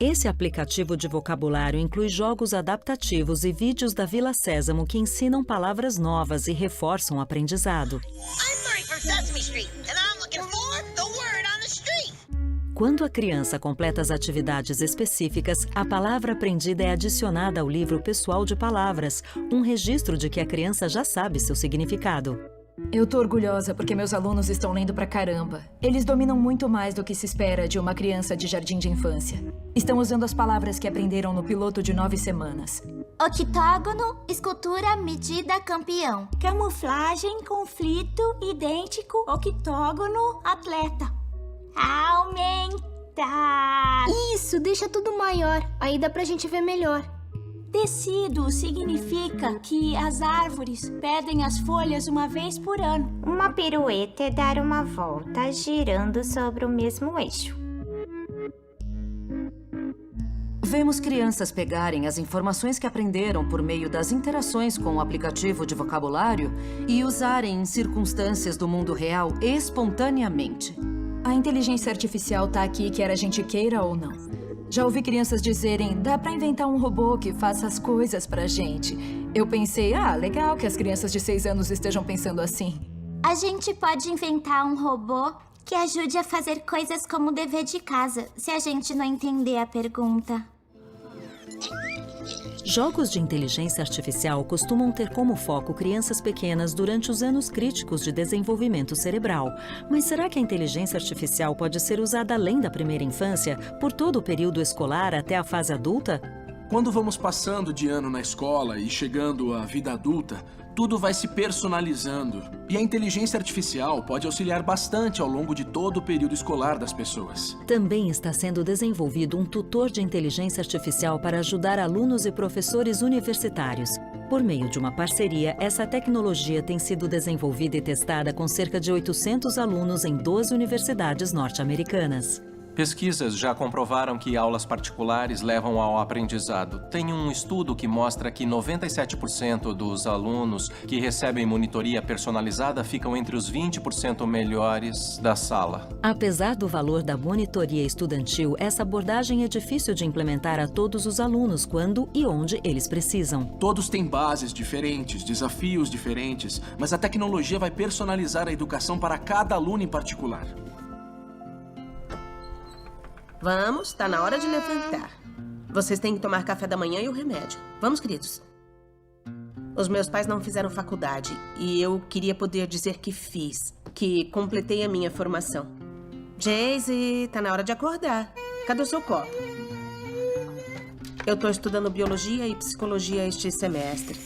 Esse aplicativo de vocabulário inclui jogos adaptativos e vídeos da Vila Sésamo que ensinam palavras novas e reforçam o aprendizado. Quando a criança completa as atividades específicas, a palavra aprendida é adicionada ao livro pessoal de palavras, um registro de que a criança já sabe seu significado. Eu tô orgulhosa porque meus alunos estão lendo pra caramba. Eles dominam muito mais do que se espera de uma criança de jardim de infância. Estão usando as palavras que aprenderam no piloto de 9 semanas. Octógono, escultura, medida, campeão. Camuflagem, conflito, idêntico, octógono, atleta. Aumentar. Isso, deixa tudo maior. Aí dá pra gente ver melhor. Tecido significa que as árvores perdem as folhas uma vez por ano. Uma pirueta é dar uma volta girando sobre o mesmo eixo. Vemos crianças pegarem as informações que aprenderam por meio das interações com o aplicativo de vocabulário e usarem em circunstâncias do mundo real espontaneamente. A inteligência artificial tá aqui, quer a gente queira ou não. Já ouvi crianças dizerem, dá pra inventar um robô que faça as coisas pra gente. Eu pensei, legal que as crianças de 6 anos estejam pensando assim. A gente pode inventar um robô que ajude a fazer coisas como o dever de casa, se a gente não entender a pergunta. Jogos de inteligência artificial costumam ter como foco crianças pequenas durante os anos críticos de desenvolvimento cerebral. Mas será que a inteligência artificial pode ser usada além da primeira infância, por todo o período escolar até a fase adulta? Quando vamos passando de ano na escola e chegando à vida adulta, tudo vai se personalizando. E a inteligência artificial pode auxiliar bastante ao longo de todo o período escolar das pessoas. Também está sendo desenvolvido um tutor de inteligência artificial para ajudar alunos e professores universitários. Por meio de uma parceria, essa tecnologia tem sido desenvolvida e testada com cerca de 800 alunos em 12 universidades norte-americanas. Pesquisas já comprovaram que aulas particulares levam ao aprendizado. Tem um estudo que mostra que 97% dos alunos que recebem monitoria personalizada ficam entre os 20% melhores da sala. Apesar do valor da monitoria estudantil, essa abordagem é difícil de implementar a todos os alunos quando e onde eles precisam. Todos têm bases diferentes, desafios diferentes, mas a tecnologia vai personalizar a educação para cada aluno em particular. Vamos, tá na hora de levantar. Vocês têm que tomar café da manhã e o remédio. Vamos, queridos. Os meus pais não fizeram faculdade e eu queria poder dizer que fiz, que completei a minha formação. Jayce, tá na hora de acordar. Cadê o seu copo? Eu tô estudando biologia e psicologia este semestre.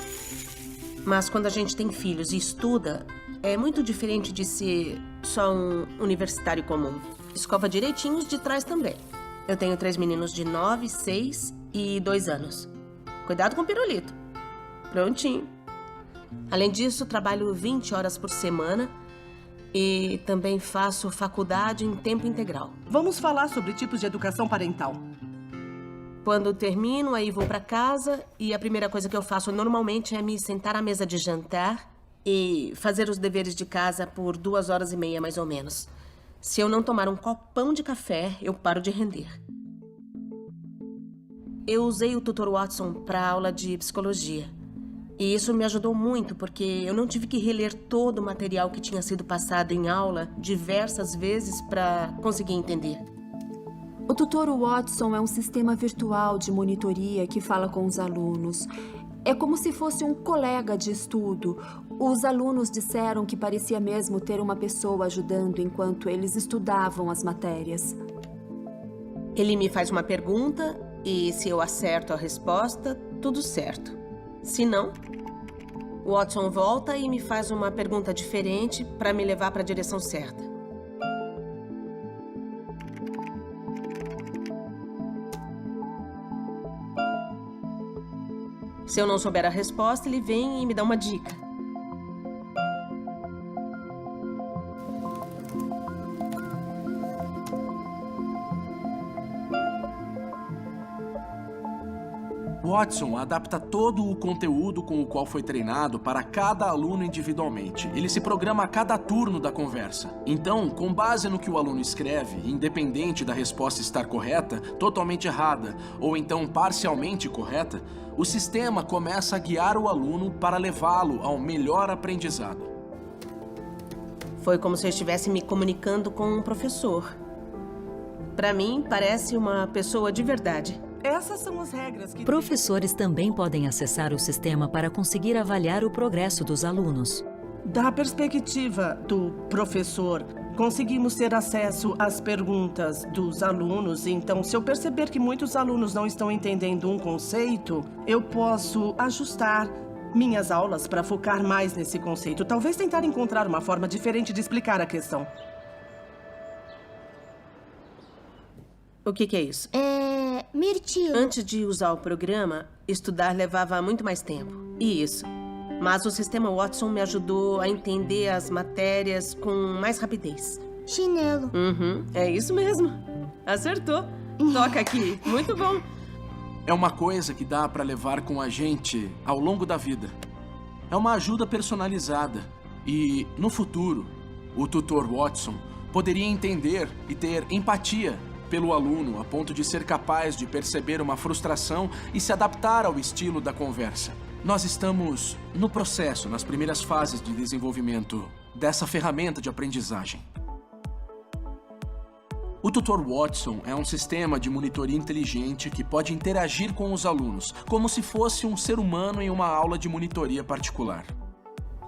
Mas quando a gente tem filhos e estuda, é muito diferente de ser só um universitário comum. Escova direitinho os de trás também. Eu tenho 3 meninos de 9, 6 e 2 anos. Cuidado com o pirulito. Prontinho. Além disso, trabalho 20 horas por semana e também faço faculdade em tempo integral. Vamos falar sobre tipos de educação parental. Quando termino, aí vou para casa e a primeira coisa que eu faço normalmente é me sentar à mesa de jantar e fazer os deveres de casa por 2 horas e meia, mais ou menos. Se eu não tomar um copão de café, eu paro de render. Eu usei o Tutor Watson para aula de psicologia. E isso me ajudou muito, porque eu não tive que reler todo o material que tinha sido passado em aula diversas vezes para conseguir entender. O Tutor Watson é um sistema virtual de monitoria que fala com os alunos. É como se fosse um colega de estudo. Os alunos disseram que parecia mesmo ter uma pessoa ajudando enquanto eles estudavam as matérias. Ele me faz uma pergunta e se eu acerto a resposta, tudo certo. Se não, o Watson volta e me faz uma pergunta diferente para me levar para a direção certa. Se eu não souber a resposta, ele vem e me dá uma dica. Watson adapta todo o conteúdo com o qual foi treinado para cada aluno individualmente. Ele se programa a cada turno da conversa. Então, com base no que o aluno escreve, independente da resposta estar correta, totalmente errada ou então parcialmente correta, o sistema começa a guiar o aluno para levá-lo ao melhor aprendizado. Foi como se eu estivesse me comunicando com um professor. Para mim, parece uma pessoa de verdade. Essas são as regras que... Professores também podem acessar o sistema para conseguir avaliar o progresso dos alunos. Da perspectiva do professor, conseguimos ter acesso às perguntas dos alunos. Então, se eu perceber que muitos alunos não estão entendendo um conceito, eu posso ajustar minhas aulas para focar mais nesse conceito. Talvez tentar encontrar uma forma diferente de explicar a questão. O que é isso? Mirtilo. Antes de usar o programa, estudar levava muito mais tempo. Isso. Mas o sistema Watson me ajudou a entender as matérias com mais rapidez. Chinelo. É isso mesmo. Acertou. Toca aqui. Muito bom. É uma coisa que dá para levar com a gente ao longo da vida. É uma ajuda personalizada. E, no futuro, o tutor Watson poderia entender e ter empatia pelo aluno a ponto de ser capaz de perceber uma frustração e se adaptar ao estilo da conversa. Nós estamos no processo, nas primeiras fases de desenvolvimento dessa ferramenta de aprendizagem. O tutor Watson é um sistema de monitoria inteligente que pode interagir com os alunos, como se fosse um ser humano em uma aula de monitoria particular.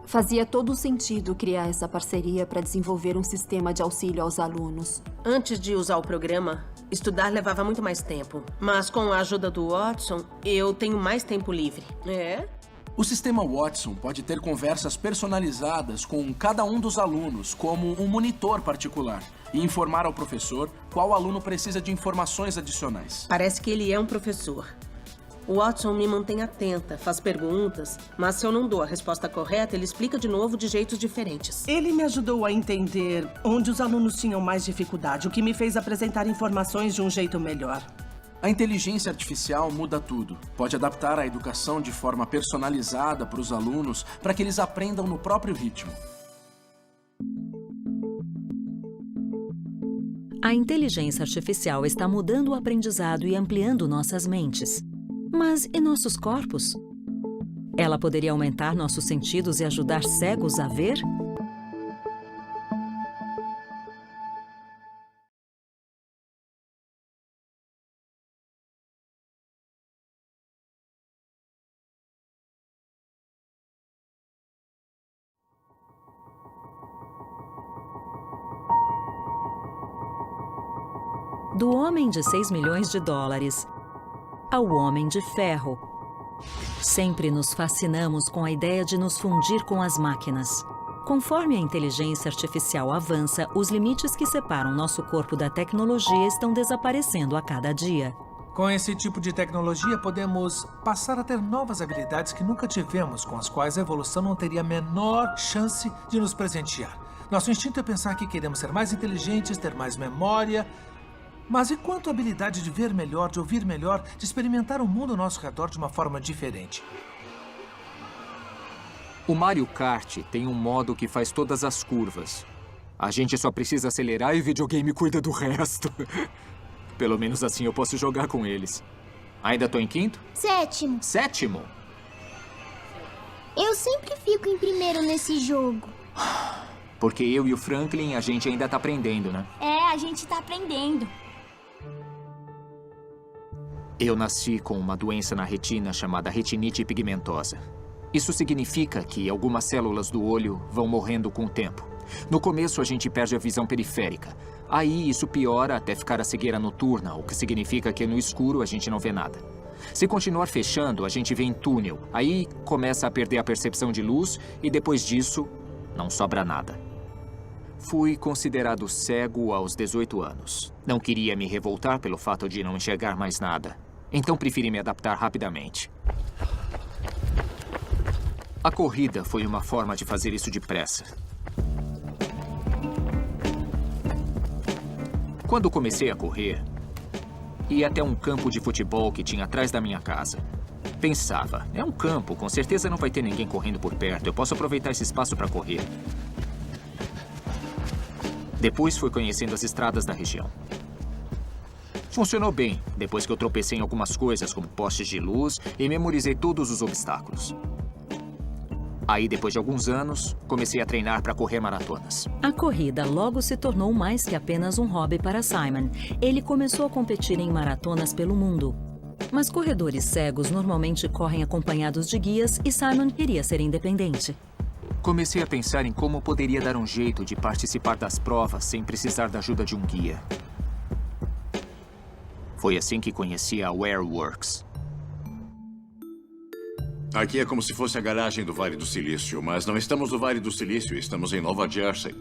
Fazia todo sentido criar essa parceria para desenvolver um sistema de auxílio aos alunos. Antes de usar o programa, estudar levava muito mais tempo. Mas com a ajuda do Watson, eu tenho mais tempo livre. O sistema Watson pode ter conversas personalizadas com cada um dos alunos, como um monitor particular, e informar ao professor qual aluno precisa de informações adicionais. Parece que ele é um professor. O Watson me mantém atenta, faz perguntas, mas se eu não dou a resposta correta, ele explica de novo de jeitos diferentes. Ele me ajudou a entender onde os alunos tinham mais dificuldade, o que me fez apresentar informações de um jeito melhor. A inteligência artificial muda tudo. Pode adaptar a educação de forma personalizada para os alunos, para que eles aprendam no próprio ritmo. A inteligência artificial está mudando o aprendizado e ampliando nossas mentes. Mas e nossos corpos? Ela poderia aumentar nossos sentidos e ajudar cegos a ver? Do homem de 6 milhões de dólares ao homem de ferro. Sempre nos fascinamos com a ideia de nos fundir com as máquinas. Conforme a inteligência artificial avança, os limites que separam nosso corpo da tecnologia estão desaparecendo a cada dia. Com esse tipo de tecnologia, podemos passar a ter novas habilidades que nunca tivemos, com as quais a evolução não teria a menor chance de nos presentear. Nosso instinto é pensar que queremos ser mais inteligentes, ter mais memória. Mas e quanto à habilidade de ver melhor, de ouvir melhor, de experimentar o mundo ao nosso redor de uma forma diferente? O Mario Kart tem um modo que faz todas as curvas. A gente só precisa acelerar e o videogame cuida do resto. Pelo menos assim eu posso jogar com eles. Ainda tô em quinto? Sétimo. Sétimo? Eu sempre fico em primeiro nesse jogo. Porque eu e o Franklin, a gente ainda tá aprendendo, né? A gente tá aprendendo. Eu nasci com uma doença na retina chamada retinite pigmentosa. Isso significa que algumas células do olho vão morrendo com o tempo. No começo, a gente perde a visão periférica. Aí, isso piora até ficar a cegueira noturna, o que significa que no escuro a gente não vê nada. Se continuar fechando, a gente vê em túnel. Aí, começa a perder a percepção de luz e depois disso, não sobra nada. Fui considerado cego aos 18 anos. Não queria me revoltar pelo fato de não enxergar mais nada. Então preferi me adaptar rapidamente. A corrida foi uma forma de fazer isso depressa. Quando comecei a correr, ia até um campo de futebol que tinha atrás da minha casa. Pensava, é um campo, com certeza não vai ter ninguém correndo por perto. Eu posso aproveitar esse espaço para correr. Depois fui conhecendo as estradas da região. Funcionou bem, depois que eu tropecei em algumas coisas, como postes de luz, e memorizei todos os obstáculos. Aí, depois de alguns anos, comecei a treinar para correr maratonas. A corrida logo se tornou mais que apenas um hobby para Simon. Ele começou a competir em maratonas pelo mundo. Mas corredores cegos normalmente correm acompanhados de guias e Simon queria ser independente. Comecei a pensar em como poderia dar um jeito de participar das provas sem precisar da ajuda de um guia. Foi assim que conheci a WearWorks. Aqui é como se fosse a garagem do Vale do Silício, mas não estamos no Vale do Silício, estamos em Nova Jersey.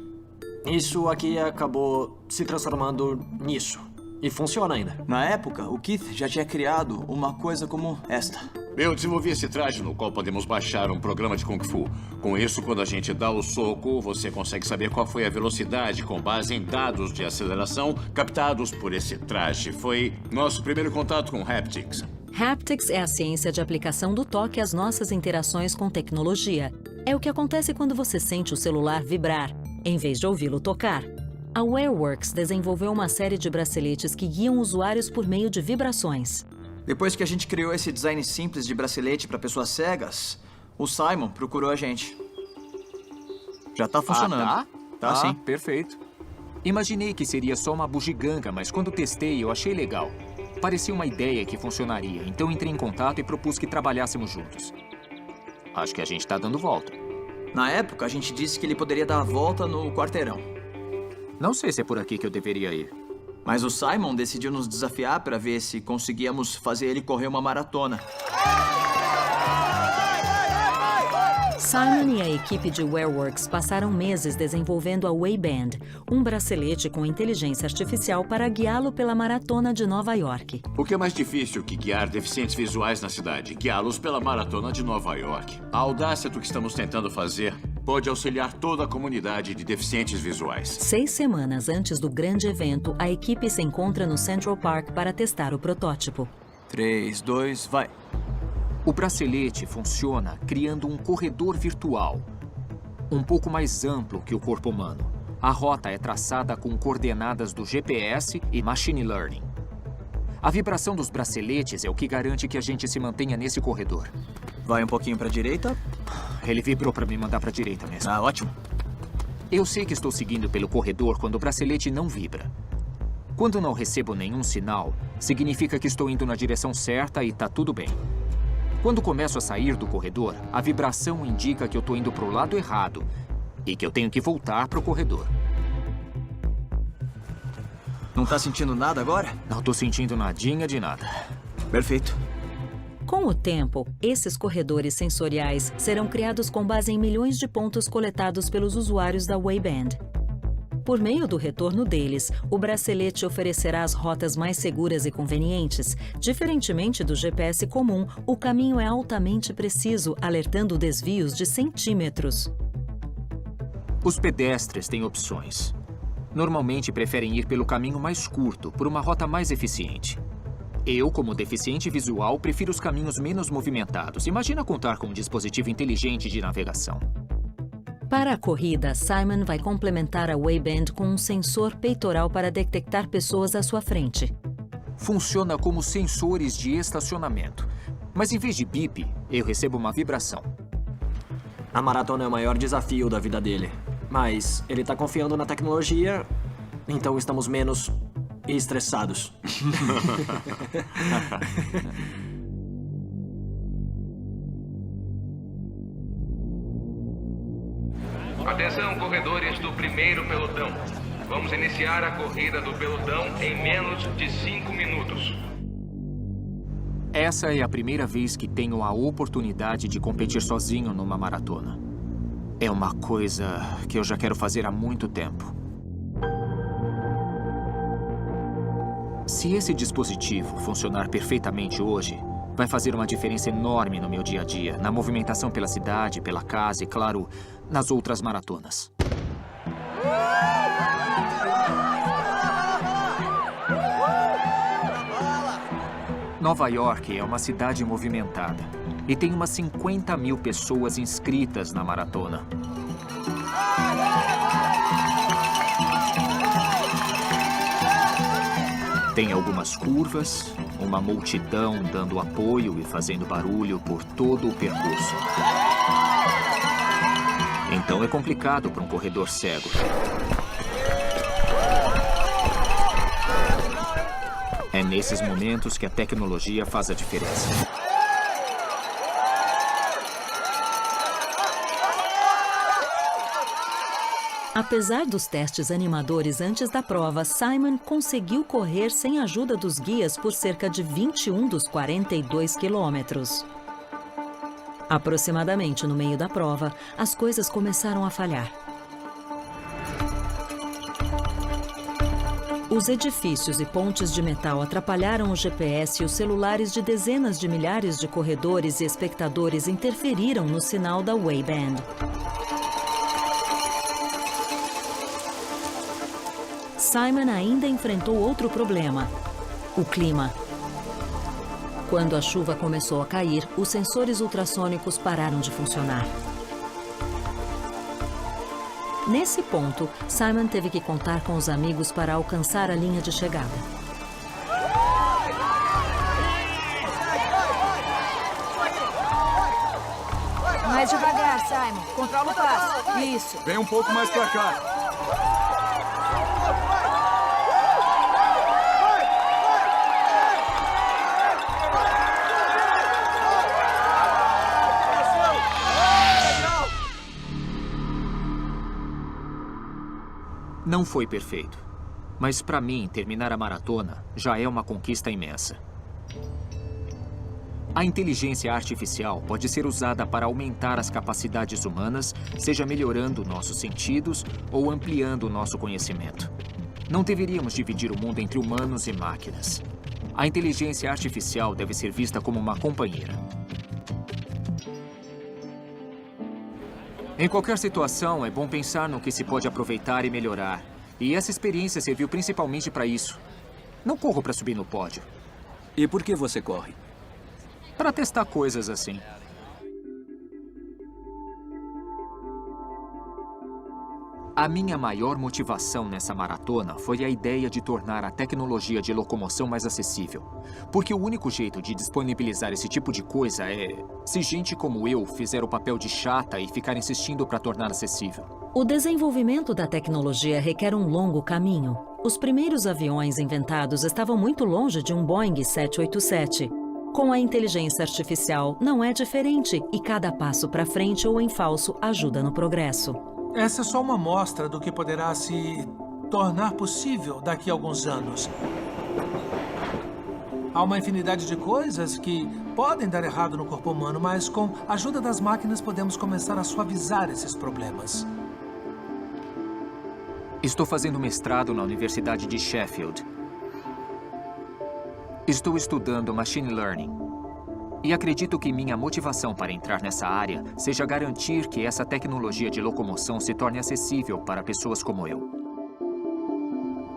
Isso aqui acabou se transformando nisso. E funciona ainda. Na época, o Keith já tinha criado uma coisa como esta. Eu desenvolvi esse traje no qual podemos baixar um programa de Kung Fu. Com isso, quando a gente dá o soco, você consegue saber qual foi a velocidade com base em dados de aceleração captados por esse traje. Foi nosso primeiro contato com Haptics. Haptics é a ciência de aplicação do toque às nossas interações com tecnologia. É o que acontece quando você sente o celular vibrar, em vez de ouvi-lo tocar. A Wearworks desenvolveu uma série de braceletes que guiam usuários por meio de vibrações. Depois que a gente criou esse design simples de bracelete para pessoas cegas, o Simon procurou a gente. Já tá funcionando. Tá sim. Perfeito. Imaginei que seria só uma bugiganga, mas quando testei, eu achei legal. Parecia uma ideia que funcionaria, então entrei em contato e propus que trabalhássemos juntos. Acho que a gente tá dando volta. Na época, a gente disse que ele poderia dar a volta no quarteirão. Não sei se é por aqui que eu deveria ir. Mas o Simon decidiu nos desafiar para ver se conseguíamos fazer ele correr uma maratona. Simon e a equipe de Wearworks passaram meses desenvolvendo a Wayband, um bracelete com inteligência artificial para guiá-lo pela maratona de Nova York. O que é mais difícil que guiar deficientes visuais na cidade? Guiá-los pela maratona de Nova York. A audácia do que estamos tentando fazer pode auxiliar toda a comunidade de deficientes visuais. 6 semanas antes do grande evento, a equipe se encontra no Central Park para testar o protótipo. 3, 2, vai! O bracelete funciona criando um corredor virtual, um pouco mais amplo que o corpo humano. A rota é traçada com coordenadas do GPS e Machine Learning. A vibração dos braceletes é o que garante que a gente se mantenha nesse corredor. Vai um pouquinho para a direita. Ele vibrou para me mandar para a direita mesmo. Ah, ótimo. Eu sei que estou seguindo pelo corredor quando o bracelete não vibra. Quando não recebo nenhum sinal, significa que estou indo na direção certa e tá tudo bem. Quando começo a sair do corredor, a vibração indica que eu estou indo para o lado errado e que eu tenho que voltar para o corredor. Não tá sentindo nada agora? Não tô sentindo nadinha de nada. Perfeito. Com o tempo, esses corredores sensoriais serão criados com base em milhões de pontos coletados pelos usuários da Wayband. Por meio do retorno deles, o bracelete oferecerá as rotas mais seguras e convenientes. Diferentemente do GPS comum, o caminho é altamente preciso, alertando desvios de centímetros. Os pedestres têm opções. Normalmente preferem ir pelo caminho mais curto, por uma rota mais eficiente. Eu, como deficiente visual, prefiro os caminhos menos movimentados. Imagina contar com um dispositivo inteligente de navegação. Para a corrida, Simon vai complementar a Wayband com um sensor peitoral para detectar pessoas à sua frente. Funciona como sensores de estacionamento. Mas em vez de bip, eu recebo uma vibração. A maratona é o maior desafio da vida dele. Mas ele tá confiando na tecnologia, então estamos menos estressados. Atenção, corredores do primeiro pelotão. Vamos iniciar a corrida do pelotão em menos de 5 minutos. Essa é a primeira vez que tenho a oportunidade de competir sozinho numa maratona. É uma coisa que eu já quero fazer há muito tempo. Se esse dispositivo funcionar perfeitamente hoje, vai fazer uma diferença enorme no meu dia a dia, na movimentação pela cidade, pela casa e, claro, nas outras maratonas. Nova York é uma cidade movimentada e tem umas 50 mil pessoas inscritas na maratona. Tem algumas curvas, uma multidão dando apoio e fazendo barulho por todo o percurso. Então é complicado para um corredor cego. É nesses momentos que a tecnologia faz a diferença. Apesar dos testes animadores antes da prova, Simon conseguiu correr sem a ajuda dos guias por cerca de 21 dos 42 quilômetros. Aproximadamente no meio da prova, as coisas começaram a falhar. O Os edifícios e pontes de metal atrapalharam o GPS e os celulares de dezenas de milhares de corredores e espectadores interferiram no sinal da Wayband. Simon ainda enfrentou outro problema: o clima. Quando a chuva começou a cair, os sensores ultrassônicos pararam de funcionar. Nesse ponto, Simon teve que contar com os amigos para alcançar a linha de chegada. Mais devagar, Simon. Controla o passo. Isso. Vem um pouco mais pra cá. Não foi perfeito, mas para mim, terminar a maratona já é uma conquista imensa. A inteligência artificial pode ser usada para aumentar as capacidades humanas, seja melhorando nossos sentidos ou ampliando nosso conhecimento. Não deveríamos dividir o mundo entre humanos e máquinas. A inteligência artificial deve ser vista como uma companheira. Em qualquer situação, é bom pensar no que se pode aproveitar e melhorar. E essa experiência serviu principalmente para isso. Não corro para subir no pódio. E por que você corre? Para testar coisas assim. A minha maior motivação nessa maratona foi a ideia de tornar a tecnologia de locomoção mais acessível. Porque o único jeito de disponibilizar esse tipo de coisa é se gente como eu fizer o papel de chata e ficar insistindo para tornar acessível. O desenvolvimento da tecnologia requer um longo caminho. Os primeiros aviões inventados estavam muito longe de um Boeing 787. Com a inteligência artificial, não é diferente e cada passo para frente ou em falso ajuda no progresso. Essa é só uma amostra do que poderá se tornar possível daqui a alguns anos. Há uma infinidade de coisas que podem dar errado no corpo humano, mas com a ajuda das máquinas podemos começar a suavizar esses problemas. Estou fazendo mestrado na Universidade de Sheffield. Estou estudando Machine Learning. E acredito que minha motivação para entrar nessa área seja garantir que essa tecnologia de locomoção se torne acessível para pessoas como eu.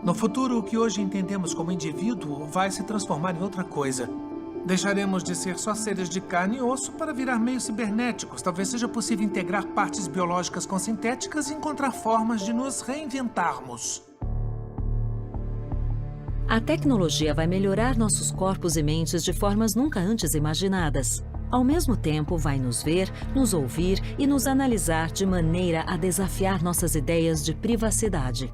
No futuro, o que hoje entendemos como indivíduo vai se transformar em outra coisa. Deixaremos de ser só seres de carne e osso para virar meio cibernéticos. Talvez seja possível integrar partes biológicas com sintéticas e encontrar formas de nos reinventarmos. A tecnologia vai melhorar nossos corpos e mentes de formas nunca antes imaginadas. Ao mesmo tempo, vai nos ver, nos ouvir e nos analisar de maneira a desafiar nossas ideias de privacidade.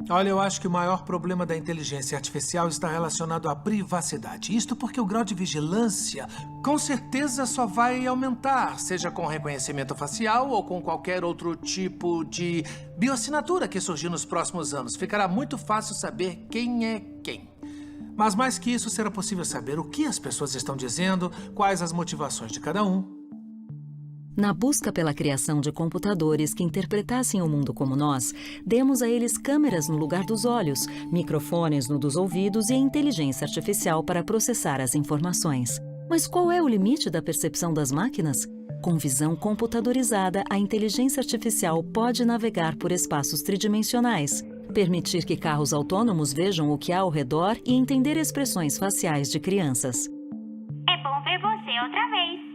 Olha, eu acho que o maior problema da inteligência artificial está relacionado à privacidade. Isto porque o grau de vigilância, com certeza, só vai aumentar, seja com reconhecimento facial ou com qualquer outro tipo de bioassinatura que surgir nos próximos anos. Ficará muito fácil saber quem é quem. Mas mais que isso, será possível saber o que as pessoas estão dizendo, quais as motivações de cada um. Na busca pela criação de computadores que interpretassem o mundo como nós, demos a eles câmeras no lugar dos olhos, microfones no dos ouvidos e a inteligência artificial para processar as informações. Mas qual é o limite da percepção das máquinas? Com visão computadorizada, a inteligência artificial pode navegar por espaços tridimensionais, permitir que carros autônomos vejam o que há ao redor e entender expressões faciais de crianças. É bom ver você outra vez.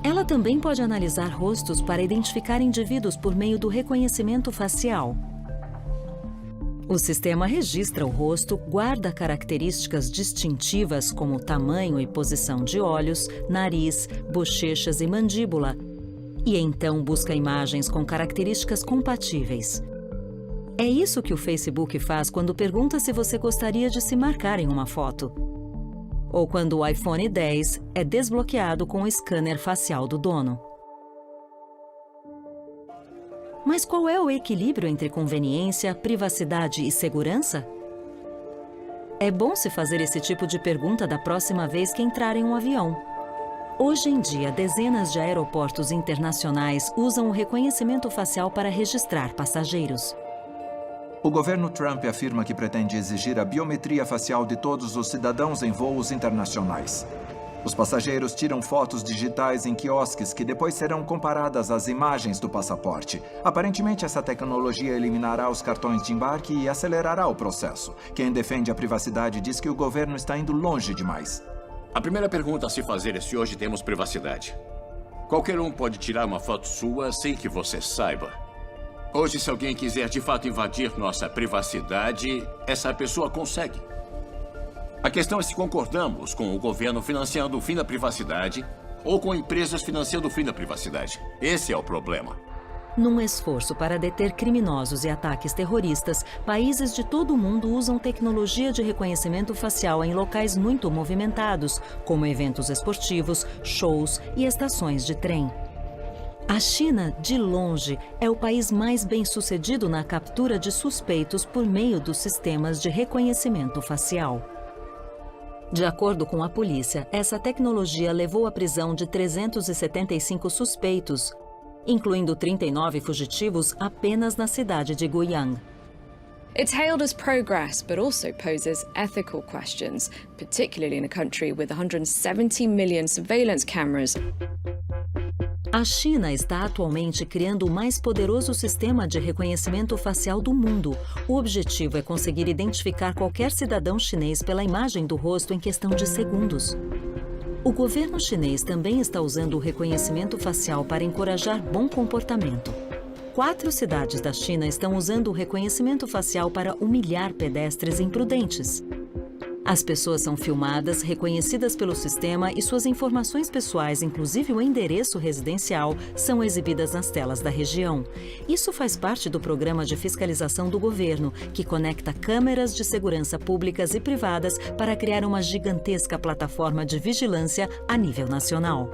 Ela também pode analisar rostos para identificar indivíduos por meio do reconhecimento facial. O sistema registra o rosto, guarda características distintivas como tamanho e posição de olhos, nariz, bochechas e mandíbula, e então busca imagens com características compatíveis. É isso que o Facebook faz quando pergunta se você gostaria de se marcar em uma foto. Ou quando o iPhone X é desbloqueado com o scanner facial do dono. Mas qual é o equilíbrio entre conveniência, privacidade e segurança? É bom se fazer esse tipo de pergunta da próxima vez que entrar em um avião. Hoje em dia, dezenas de aeroportos internacionais usam o reconhecimento facial para registrar passageiros. O governo Trump afirma que pretende exigir a biometria facial de todos os cidadãos em voos internacionais. Os passageiros tiram fotos digitais em quiosques que depois serão comparadas às imagens do passaporte. Aparentemente, essa tecnologia eliminará os cartões de embarque e acelerará o processo. Quem defende a privacidade diz que o governo está indo longe demais. A primeira pergunta a se fazer é se hoje temos privacidade. Qualquer um pode tirar uma foto sua sem que você saiba. Hoje, se alguém quiser de fato invadir nossa privacidade, essa pessoa consegue. A questão é se concordamos com o governo financiando o fim da privacidade ou com empresas financiando o fim da privacidade. Esse é o problema. Num esforço para deter criminosos e ataques terroristas, países de todo o mundo usam tecnologia de reconhecimento facial em locais muito movimentados, como eventos esportivos, shows e estações de trem. A China, de longe, é o país mais bem-sucedido na captura de suspeitos por meio dos sistemas de reconhecimento facial. De acordo com a polícia, essa tecnologia levou à prisão de 375 suspeitos, incluindo 39 fugitivos apenas na cidade de Guiyang. It's hailed as progress, but also poses ethical questions, particularly in a country with 170 million surveillance cameras. A China está atualmente criando o mais poderoso sistema de reconhecimento facial do mundo. O objetivo é conseguir identificar qualquer cidadão chinês pela imagem do rosto em questão de segundos. O governo chinês também está usando o reconhecimento facial para encorajar bom comportamento. 4 cidades da China estão usando o reconhecimento facial para humilhar pedestres imprudentes. As pessoas são filmadas, reconhecidas pelo sistema e suas informações pessoais, inclusive o endereço residencial, são exibidas nas telas da região. Isso faz parte do programa de fiscalização do governo, que conecta câmeras de segurança públicas e privadas para criar uma gigantesca plataforma de vigilância a nível nacional.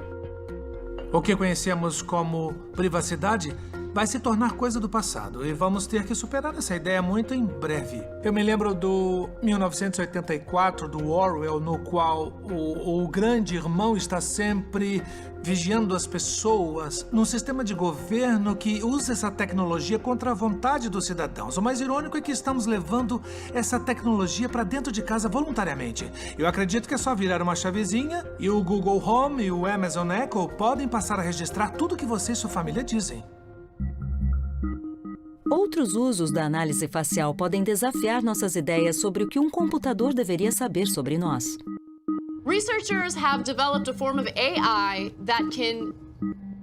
O que conhecemos como privacidade vai se tornar coisa do passado e vamos ter que superar essa ideia muito em breve. Eu me lembro do 1984, do Orwell, no qual o grande irmão está sempre vigiando as pessoas num sistema de governo que usa essa tecnologia contra a vontade dos cidadãos. O mais irônico é que estamos levando essa tecnologia para dentro de casa voluntariamente. Eu acredito que é só virar uma chavezinha e o Google Home e o Amazon Echo podem passar a registrar tudo que você e sua família dizem. Outros usos da análise facial podem desafiar nossas ideias sobre o que um computador deveria saber sobre nós. Researchers have developed a form of AI that can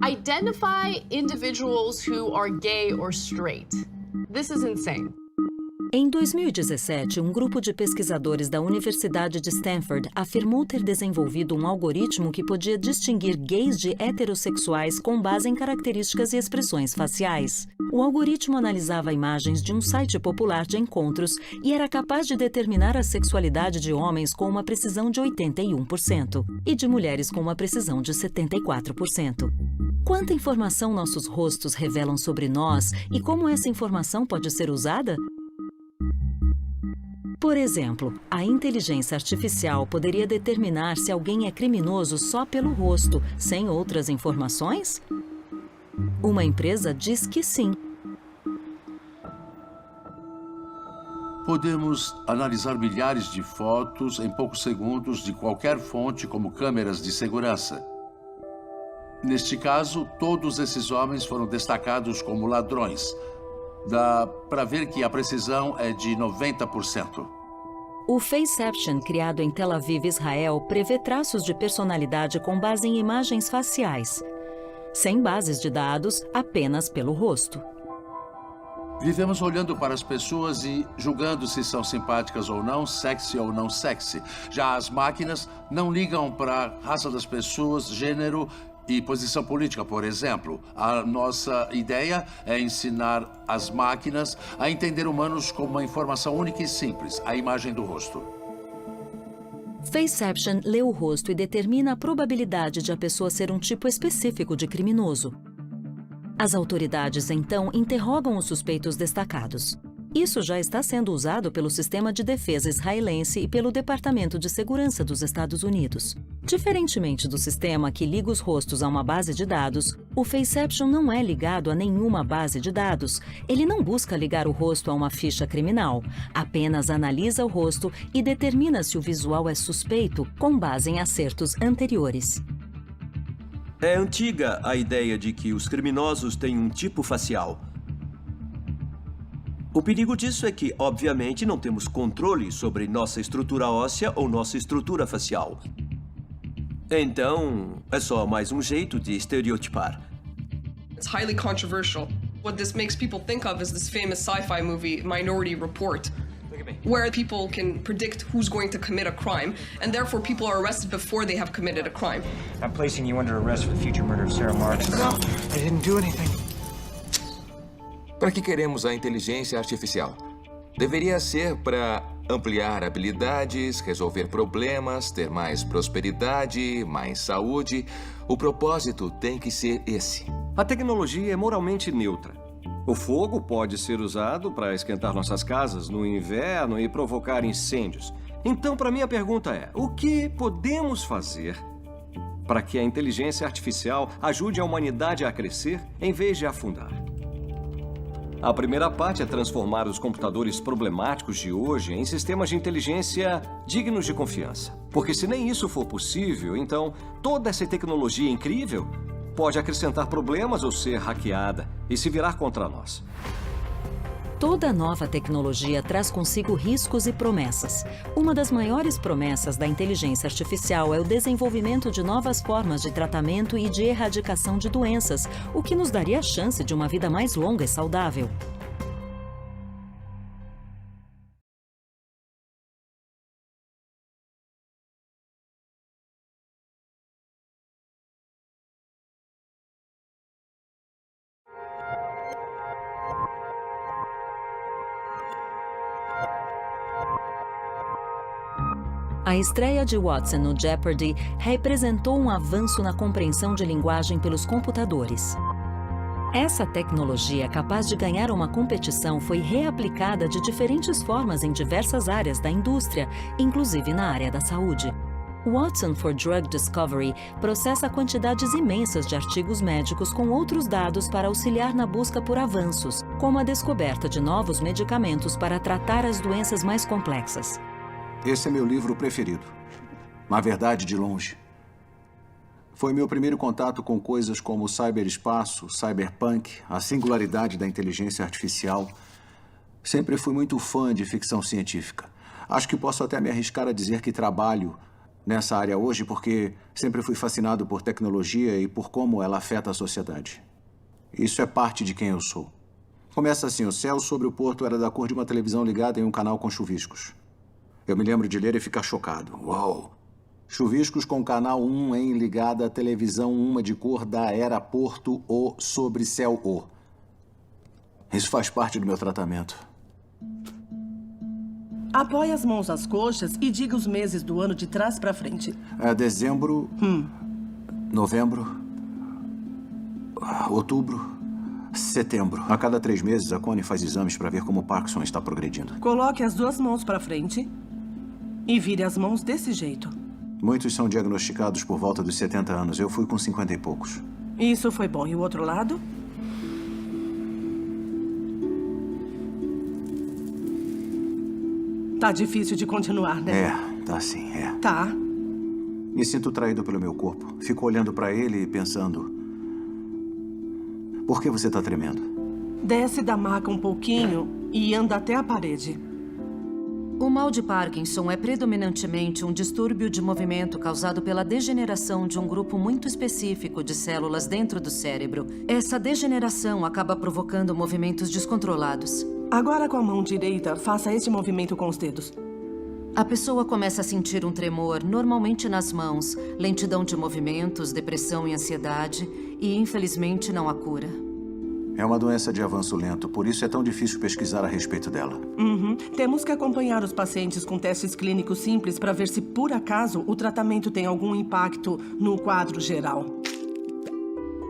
identify individuals who are gay or straight. This is insane. Em 2017, um grupo de pesquisadores da Universidade de Stanford afirmou ter desenvolvido um algoritmo que podia distinguir gays de heterossexuais com base em características e expressões faciais. O algoritmo analisava imagens de um site popular de encontros e era capaz de determinar a sexualidade de homens com uma precisão de 81% e de mulheres com uma precisão de 74%. Quanta informação nossos rostos revelam sobre nós e como essa informação pode ser usada? Por exemplo, a inteligência artificial poderia determinar se alguém é criminoso só pelo rosto, sem outras informações? Uma empresa diz que sim. Podemos analisar milhares de fotos em poucos segundos de qualquer fonte, como câmeras de segurança. Neste caso, todos esses homens foram destacados como ladrões. Dá para ver que a precisão é de 90%. O Faceception, criado em Tel Aviv, Israel, prevê traços de personalidade com base em imagens faciais, sem bases de dados, apenas pelo rosto. Vivemos olhando para as pessoas e julgando se são simpáticas ou não, sexy ou não sexy. Já as máquinas não ligam para a raça das pessoas, gênero e posição política, por exemplo. A nossa ideia é ensinar as máquinas a entender humanos como uma informação única e simples, a imagem do rosto. Faceception lê o rosto e determina a probabilidade de a pessoa ser um tipo específico de criminoso. As autoridades, então, interrogam os suspeitos destacados. Isso já está sendo usado pelo Sistema de Defesa israelense e pelo Departamento de Segurança dos Estados Unidos. Diferentemente do sistema que liga os rostos a uma base de dados, o Faceception não é ligado a nenhuma base de dados. Ele não busca ligar o rosto a uma ficha criminal, apenas analisa o rosto e determina se o visual é suspeito com base em acertos anteriores. É antiga a ideia de que os criminosos têm um tipo facial. O perigo disso é que, obviamente, não temos controle sobre nossa estrutura óssea ou nossa estrutura facial. Então, é só mais um jeito de estereotipar. It's highly controversial. What this makes people think of is this famous sci-fi movie, Minority Report, where people can predict who's going to commit a crime, and therefore people are arrested before they have committed a crime. I'm placing you under arrest for the future murder of Sarah Marks. No, I didn't do anything. Para que queremos a inteligência artificial? Deveria ser para ampliar habilidades, resolver problemas, ter mais prosperidade, mais saúde. O propósito tem que ser esse. A tecnologia é moralmente neutra. O fogo pode ser usado para esquentar nossas casas no inverno e provocar incêndios. Então, para mim, a pergunta é: o que podemos fazer para que a inteligência artificial ajude a humanidade a crescer em vez de afundar? A primeira parte é transformar os computadores problemáticos de hoje em sistemas de inteligência dignos de confiança. Porque se nem isso for possível, então toda essa tecnologia incrível pode acrescentar problemas ou ser hackeada e se virar contra nós. Toda nova tecnologia traz consigo riscos e promessas. Uma das maiores promessas da inteligência artificial é o desenvolvimento de novas formas de tratamento e de erradicação de doenças, o que nos daria a chance de uma vida mais longa e saudável. A estreia de Watson no Jeopardy representou um avanço na compreensão de linguagem pelos computadores. Essa tecnologia capaz de ganhar uma competição foi reaplicada de diferentes formas em diversas áreas da indústria, inclusive na área da saúde. Watson for Drug Discovery processa quantidades imensas de artigos médicos com outros dados para auxiliar na busca por avanços, como a descoberta de novos medicamentos para tratar as doenças mais complexas. Esse é meu livro preferido. Na verdade, de longe. Foi meu primeiro contato com coisas como o cyberespaço, cyberpunk, a singularidade da inteligência artificial. Sempre fui muito fã de ficção científica. Acho que posso até me arriscar a dizer que trabalho nessa área hoje porque sempre fui fascinado por tecnologia e por como ela afeta a sociedade. Isso é parte de quem eu sou. Começa assim: o céu sobre o porto era da cor de uma televisão ligada em um canal com chuviscos. Eu me lembro de ler e ficar chocado. Uau! Chuviscos com canal 1 em ligada à televisão, uma de cor da era Porto O sobre céu O. Isso faz parte do meu tratamento. Apoie as mãos às coxas e diga os meses do ano de trás para frente. É dezembro, novembro, outubro, setembro. A cada 3 meses, a Connie faz exames para ver como o Parkinson está progredindo. Coloque as 2 mãos para frente e vire as mãos desse jeito. Muitos são diagnosticados por volta dos 70 anos. Eu fui com 50 e poucos. Isso foi bom. E o outro lado? Tá difícil de continuar, né? É, tá sim, é. Tá. Me sinto traído pelo meu corpo. Fico olhando para ele e pensando: por que você tá tremendo? Desce da maca um pouquinho e anda até a parede. O mal de Parkinson é predominantemente um distúrbio de movimento causado pela degeneração de um grupo muito específico de células dentro do cérebro. Essa degeneração acaba provocando movimentos descontrolados. Agora, com a mão direita, faça esse movimento com os dedos. A pessoa começa a sentir um tremor, normalmente nas mãos, lentidão de movimentos, depressão e ansiedade, e infelizmente não há cura. É uma doença de avanço lento, por isso é tão difícil pesquisar a respeito dela. Temos que acompanhar os pacientes com testes clínicos simples para ver se, por acaso, o tratamento tem algum impacto no quadro geral.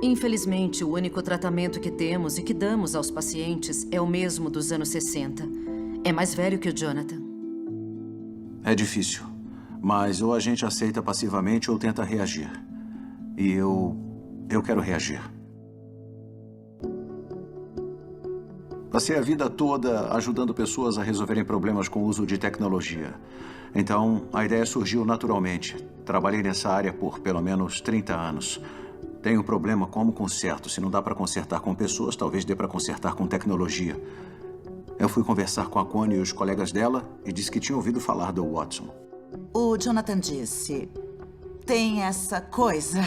Infelizmente, o único tratamento que temos e que damos aos pacientes é o mesmo dos anos 60. É mais velho que o Jonathan. É difícil, mas ou a gente aceita passivamente ou tenta reagir. E eu quero reagir. Passei a vida toda ajudando pessoas a resolverem problemas com o uso de tecnologia. Então, a ideia surgiu naturalmente. Trabalhei nessa área por pelo menos 30 anos. Tenho um problema como conserto. Se não dá para consertar com pessoas, talvez dê para consertar com tecnologia. Eu fui conversar com a Connie e os colegas dela e disse que tinha ouvido falar do Watson. O Jonathan disse... Tem essa coisa.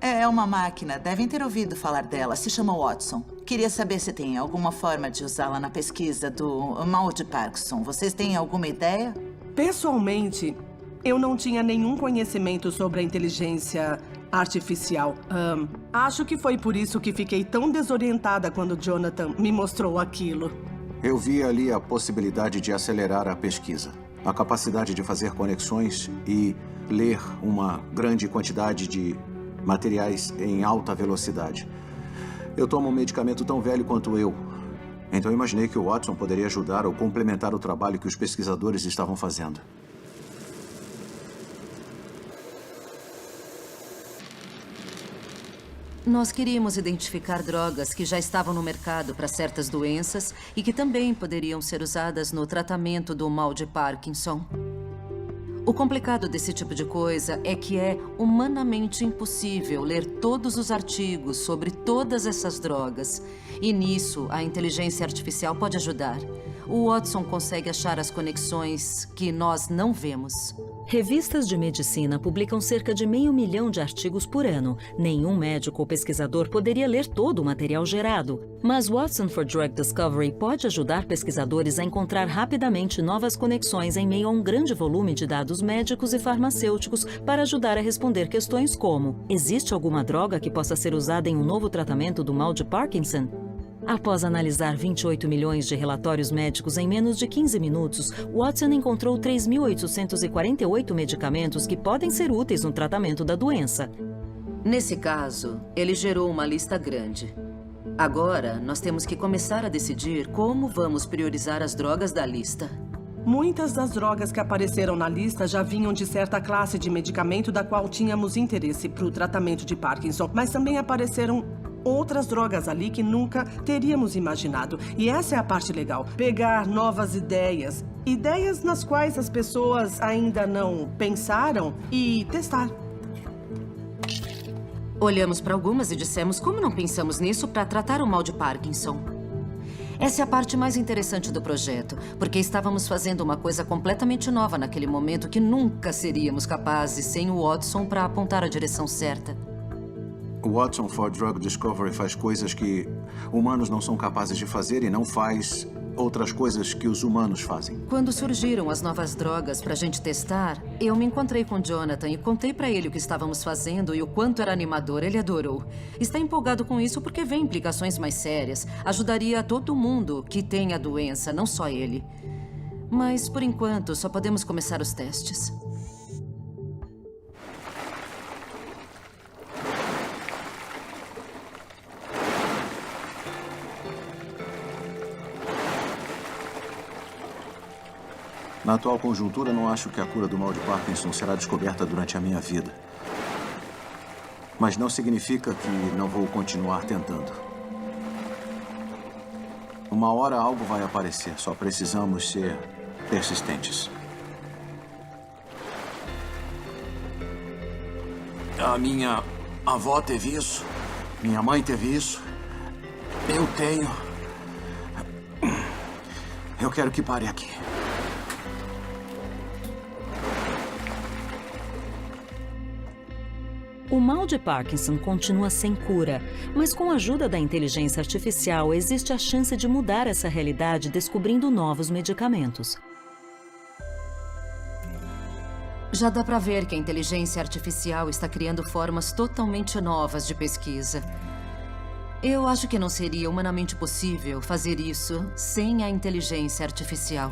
É uma máquina. Devem ter ouvido falar dela. Se chama Watson. Queria saber se tem alguma forma de usá-la na pesquisa do mal de Parkinson. Vocês têm alguma ideia? Pessoalmente, eu não tinha nenhum conhecimento sobre a inteligência artificial. Acho que foi por isso que fiquei tão desorientada quando Jonathan me mostrou aquilo. Eu vi ali a possibilidade de acelerar a pesquisa. A capacidade de fazer conexões e ler uma grande quantidade de materiais em alta velocidade. Eu tomo um medicamento tão velho quanto eu. Então imaginei que o Watson poderia ajudar ou complementar o trabalho que os pesquisadores estavam fazendo. Nós queríamos identificar drogas que já estavam no mercado para certas doenças e que também poderiam ser usadas no tratamento do mal de Parkinson. O complicado desse tipo de coisa é que é humanamente impossível ler todos os artigos sobre todas essas drogas. E nisso, a inteligência artificial pode ajudar. O Watson consegue achar as conexões que nós não vemos. Revistas de medicina publicam cerca de 500 mil de artigos por ano. Nenhum médico ou pesquisador poderia ler todo o material gerado. Mas Watson for Drug Discovery pode ajudar pesquisadores a encontrar rapidamente novas conexões em meio a um grande volume de dados médicos e farmacêuticos para ajudar a responder questões como: existe alguma droga que possa ser usada em um novo tratamento do mal de Parkinson? Após analisar 28 milhões de relatórios médicos em menos de 15 minutos, Watson encontrou 3.848 medicamentos que podem ser úteis no tratamento da doença. Nesse caso, ele gerou uma lista grande. Agora, nós temos que começar a decidir como vamos priorizar as drogas da lista. Muitas das drogas que apareceram na lista já vinham de certa classe de medicamento da qual tínhamos interesse para o tratamento de Parkinson, mas também apareceram outras drogas ali que nunca teríamos imaginado. E essa é a parte legal. Pegar novas ideias. Ideias nas quais as pessoas ainda não pensaram e testar. Olhamos para algumas e dissemos como não pensamos nisso para tratar o mal de Parkinson. Essa é a parte mais interessante do projeto, porque estávamos fazendo uma coisa completamente nova naquele momento que nunca seríamos capazes sem o Watson para apontar a direção certa. O Watson for Drug Discovery faz coisas que humanos não são capazes de fazer e não faz outras coisas que os humanos fazem. Quando surgiram as novas drogas para a gente testar, eu me encontrei com Jonathan e contei para ele o que estávamos fazendo e o quanto era animador. Ele adorou. Está empolgado com isso porque vê implicações mais sérias. Ajudaria a todo mundo que tem a doença, não só ele. Mas, por enquanto, só podemos começar os testes. Na atual conjuntura, não acho que a cura do mal de Parkinson será descoberta durante a minha vida. Mas não significa que não vou continuar tentando. Uma hora algo vai aparecer, só precisamos ser persistentes. A minha avó teve isso, minha mãe teve isso, eu tenho. Eu quero que pare aqui. O mal de Parkinson continua sem cura, mas com a ajuda da inteligência artificial existe a chance de mudar essa realidade descobrindo novos medicamentos. Já dá para ver que a inteligência artificial está criando formas totalmente novas de pesquisa. Eu acho que não seria humanamente possível fazer isso sem a inteligência artificial.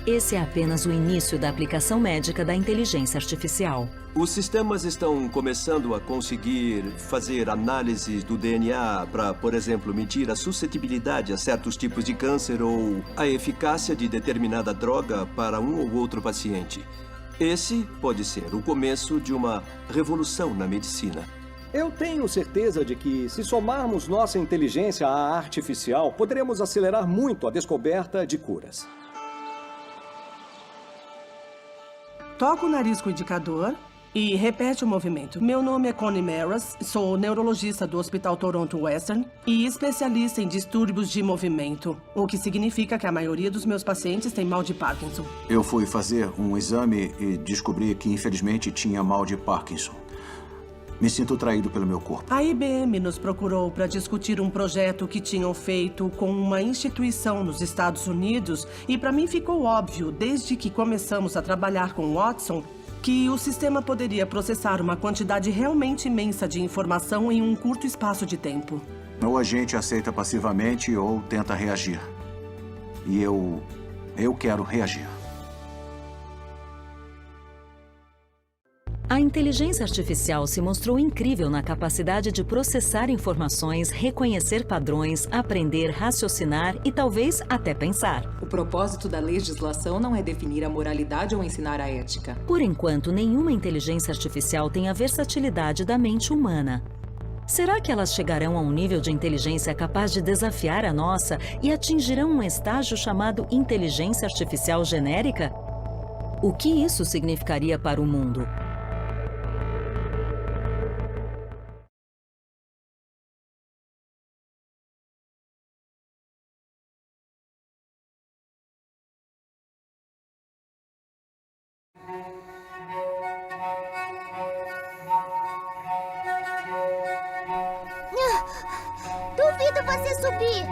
esse é apenas o início da aplicação médica da inteligência artificial. Os sistemas estão começando a conseguir fazer análises do DNA para, por exemplo, medir a suscetibilidade a certos tipos de câncer ou a eficácia de determinada droga para um ou outro paciente. Esse pode ser o começo de uma revolução na medicina. Eu tenho certeza de que, se somarmos nossa inteligência à artificial, poderemos acelerar muito a descoberta de curas. Toca o nariz com o indicador e repete o movimento. Meu nome é Connie Maras, sou neurologista do Hospital Toronto Western e especialista em distúrbios de movimento, o que significa que a maioria dos meus pacientes tem mal de Parkinson. Eu fui fazer um exame e descobri que, infelizmente, tinha mal de Parkinson. Me sinto traído pelo meu corpo. A IBM nos procurou para discutir um projeto que tinham feito com uma instituição nos Estados Unidos e para mim ficou óbvio, desde que começamos a trabalhar com Watson, que o sistema poderia processar uma quantidade realmente imensa de informação em um curto espaço de tempo. Ou a gente aceita passivamente ou tenta reagir. E eu quero reagir. A inteligência artificial se mostrou incrível na capacidade de processar informações, reconhecer padrões, aprender, raciocinar e talvez até pensar. O propósito da legislação não é definir a moralidade ou ensinar a ética. Por enquanto, nenhuma inteligência artificial tem a versatilidade da mente humana. Será que elas chegarão a um nível de inteligência capaz de desafiar a nossa e atingirão um estágio chamado inteligência artificial genérica? O que isso significaria para o mundo? Duvido você subir!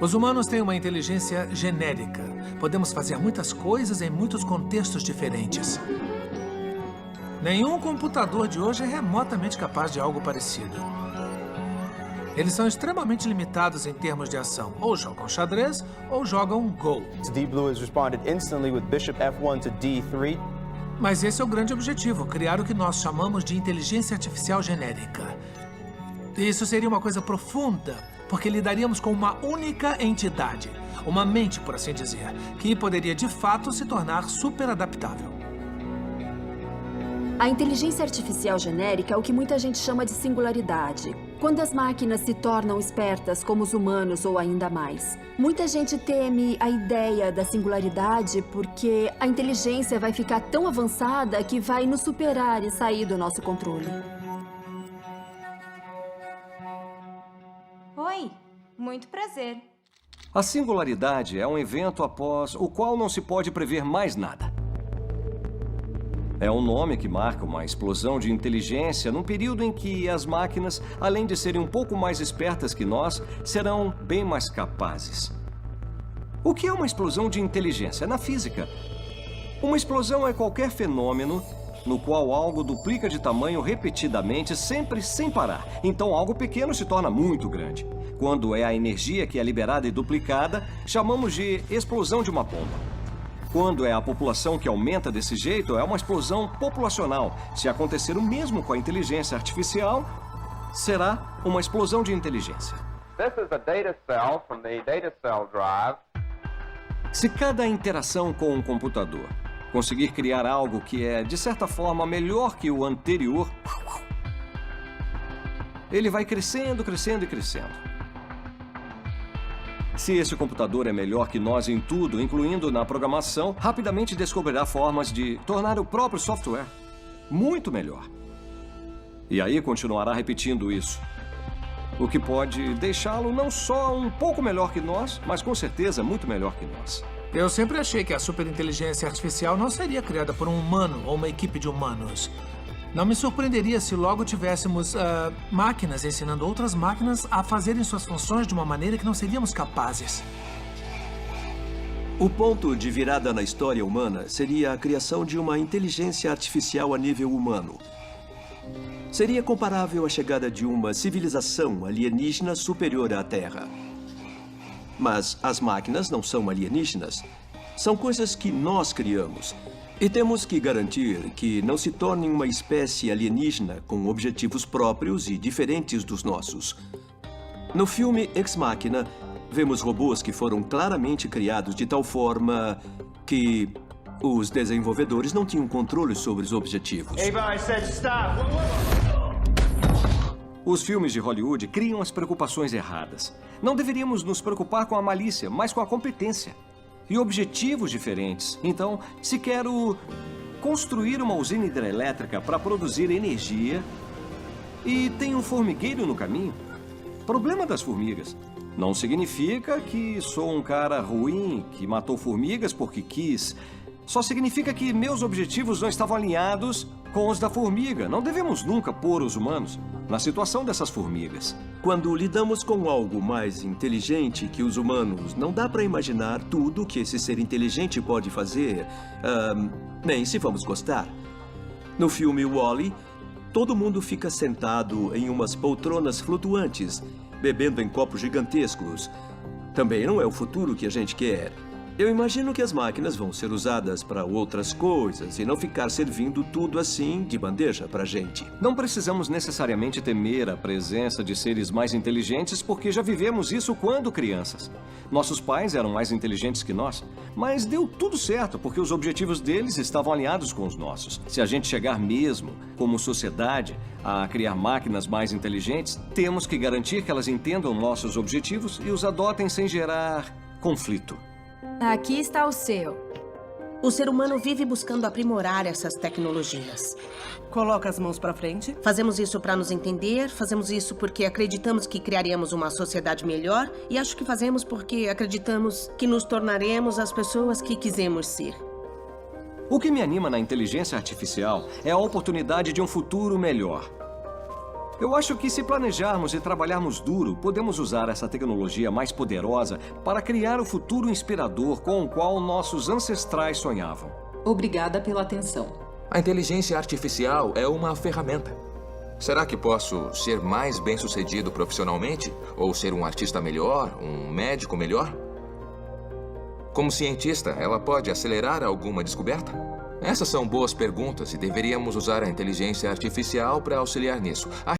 Os humanos têm uma inteligência genérica. Podemos fazer muitas coisas em muitos contextos diferentes. Nenhum computador de hoje é remotamente capaz de algo parecido. Eles são extremamente limitados em termos de ação. Ou jogam xadrez, ou jogam Go. Deep Blue has responded instantly with Bishop F1 to D3. Mas esse é o grande objetivo, criar o que nós chamamos de inteligência artificial genérica. Isso seria uma coisa profunda, porque lidaríamos com uma única entidade, uma mente, por assim dizer, que poderia de fato se tornar super adaptável. A inteligência artificial genérica é o que muita gente chama de singularidade. Quando as máquinas se tornam espertas como os humanos ou ainda mais. Muita gente teme a ideia da singularidade porque a inteligência vai ficar tão avançada que vai nos superar e sair do nosso controle. Oi, muito prazer. A singularidade é um evento após o qual não se pode prever mais nada. É um nome que marca uma explosão de inteligência num período em que as máquinas, além de serem um pouco mais espertas que nós, serão bem mais capazes. O que é uma explosão de inteligência? Na física, uma explosão é qualquer fenômeno no qual algo duplica de tamanho repetidamente, sempre sem parar. Então, algo pequeno se torna muito grande. Quando é a energia que é liberada e duplicada, chamamos de explosão de uma bomba. Quando é a população que aumenta desse jeito, é uma explosão populacional. Se acontecer o mesmo com a inteligência artificial, será uma explosão de inteligência. This is a data cell from the data cell drive. Se cada interação com um computador conseguir criar algo que é, de certa forma, melhor que o anterior, ele vai crescendo, crescendo e crescendo. Se esse computador é melhor que nós em tudo, incluindo na programação, rapidamente descobrirá formas de tornar o próprio software muito melhor. E aí continuará repetindo isso. O que pode deixá-lo não só um pouco melhor que nós, mas com certeza muito melhor que nós. Eu sempre achei que a superinteligência artificial não seria criada por um humano ou uma equipe de humanos. Não me surpreenderia se logo tivéssemos máquinas ensinando outras máquinas a fazerem suas funções de uma maneira que não seríamos capazes. O ponto de virada na história humana seria a criação de uma inteligência artificial a nível humano. Seria comparável à chegada de uma civilização alienígena superior à Terra. Mas as máquinas não são alienígenas. São coisas que nós criamos. E temos que garantir que não se tornem uma espécie alienígena com objetivos próprios e diferentes dos nossos. No filme Ex Machina, vemos robôs que foram claramente criados de tal forma que os desenvolvedores não tinham controle sobre os objetivos. Everybody said stop. Os filmes de Hollywood criam as preocupações erradas. Não deveríamos nos preocupar com a malícia, mas com a competência. E objetivos diferentes. Então, se quero construir uma usina hidrelétrica para produzir energia e tem um formigueiro no caminho, problema das formigas. Não significa que sou um cara ruim que matou formigas porque quis. Só significa que meus objetivos não estavam alinhados com os da formiga. Não devemos nunca pôr os humanos na situação dessas formigas. Quando lidamos com algo mais inteligente que os humanos, não dá para imaginar tudo que esse ser inteligente pode fazer, nem se vamos gostar. No filme Wall-E, todo mundo fica sentado em umas poltronas flutuantes, bebendo em copos gigantescos. Também não é o futuro que a gente quer. Eu imagino que as máquinas vão ser usadas para outras coisas e não ficar servindo tudo assim de bandeja pra gente. Não precisamos necessariamente temer a presença de seres mais inteligentes porque já vivemos isso quando crianças. Nossos pais eram mais inteligentes que nós, mas deu tudo certo porque os objetivos deles estavam alinhados com os nossos. Se a gente chegar mesmo, como sociedade, a criar máquinas mais inteligentes, temos que garantir que elas entendam nossos objetivos e os adotem sem gerar conflito. Aqui está o seu. O ser humano vive buscando aprimorar essas tecnologias. Coloca as mãos pra frente. Fazemos isso para nos entender, fazemos isso porque acreditamos que criaremos uma sociedade melhor e acho que fazemos porque acreditamos que nos tornaremos as pessoas que quisemos ser. O que me anima na inteligência artificial é a oportunidade de um futuro melhor. Eu acho que se planejarmos e trabalharmos duro, podemos usar essa tecnologia mais poderosa para criar o futuro inspirador com o qual nossos ancestrais sonhavam. Obrigada pela atenção. A inteligência artificial é uma ferramenta. Será que posso ser mais bem-sucedido profissionalmente? Ou ser um artista melhor? Um médico melhor? Como cientista, ela pode acelerar alguma descoberta? Essas são boas perguntas e deveríamos usar a inteligência artificial para auxiliar nisso.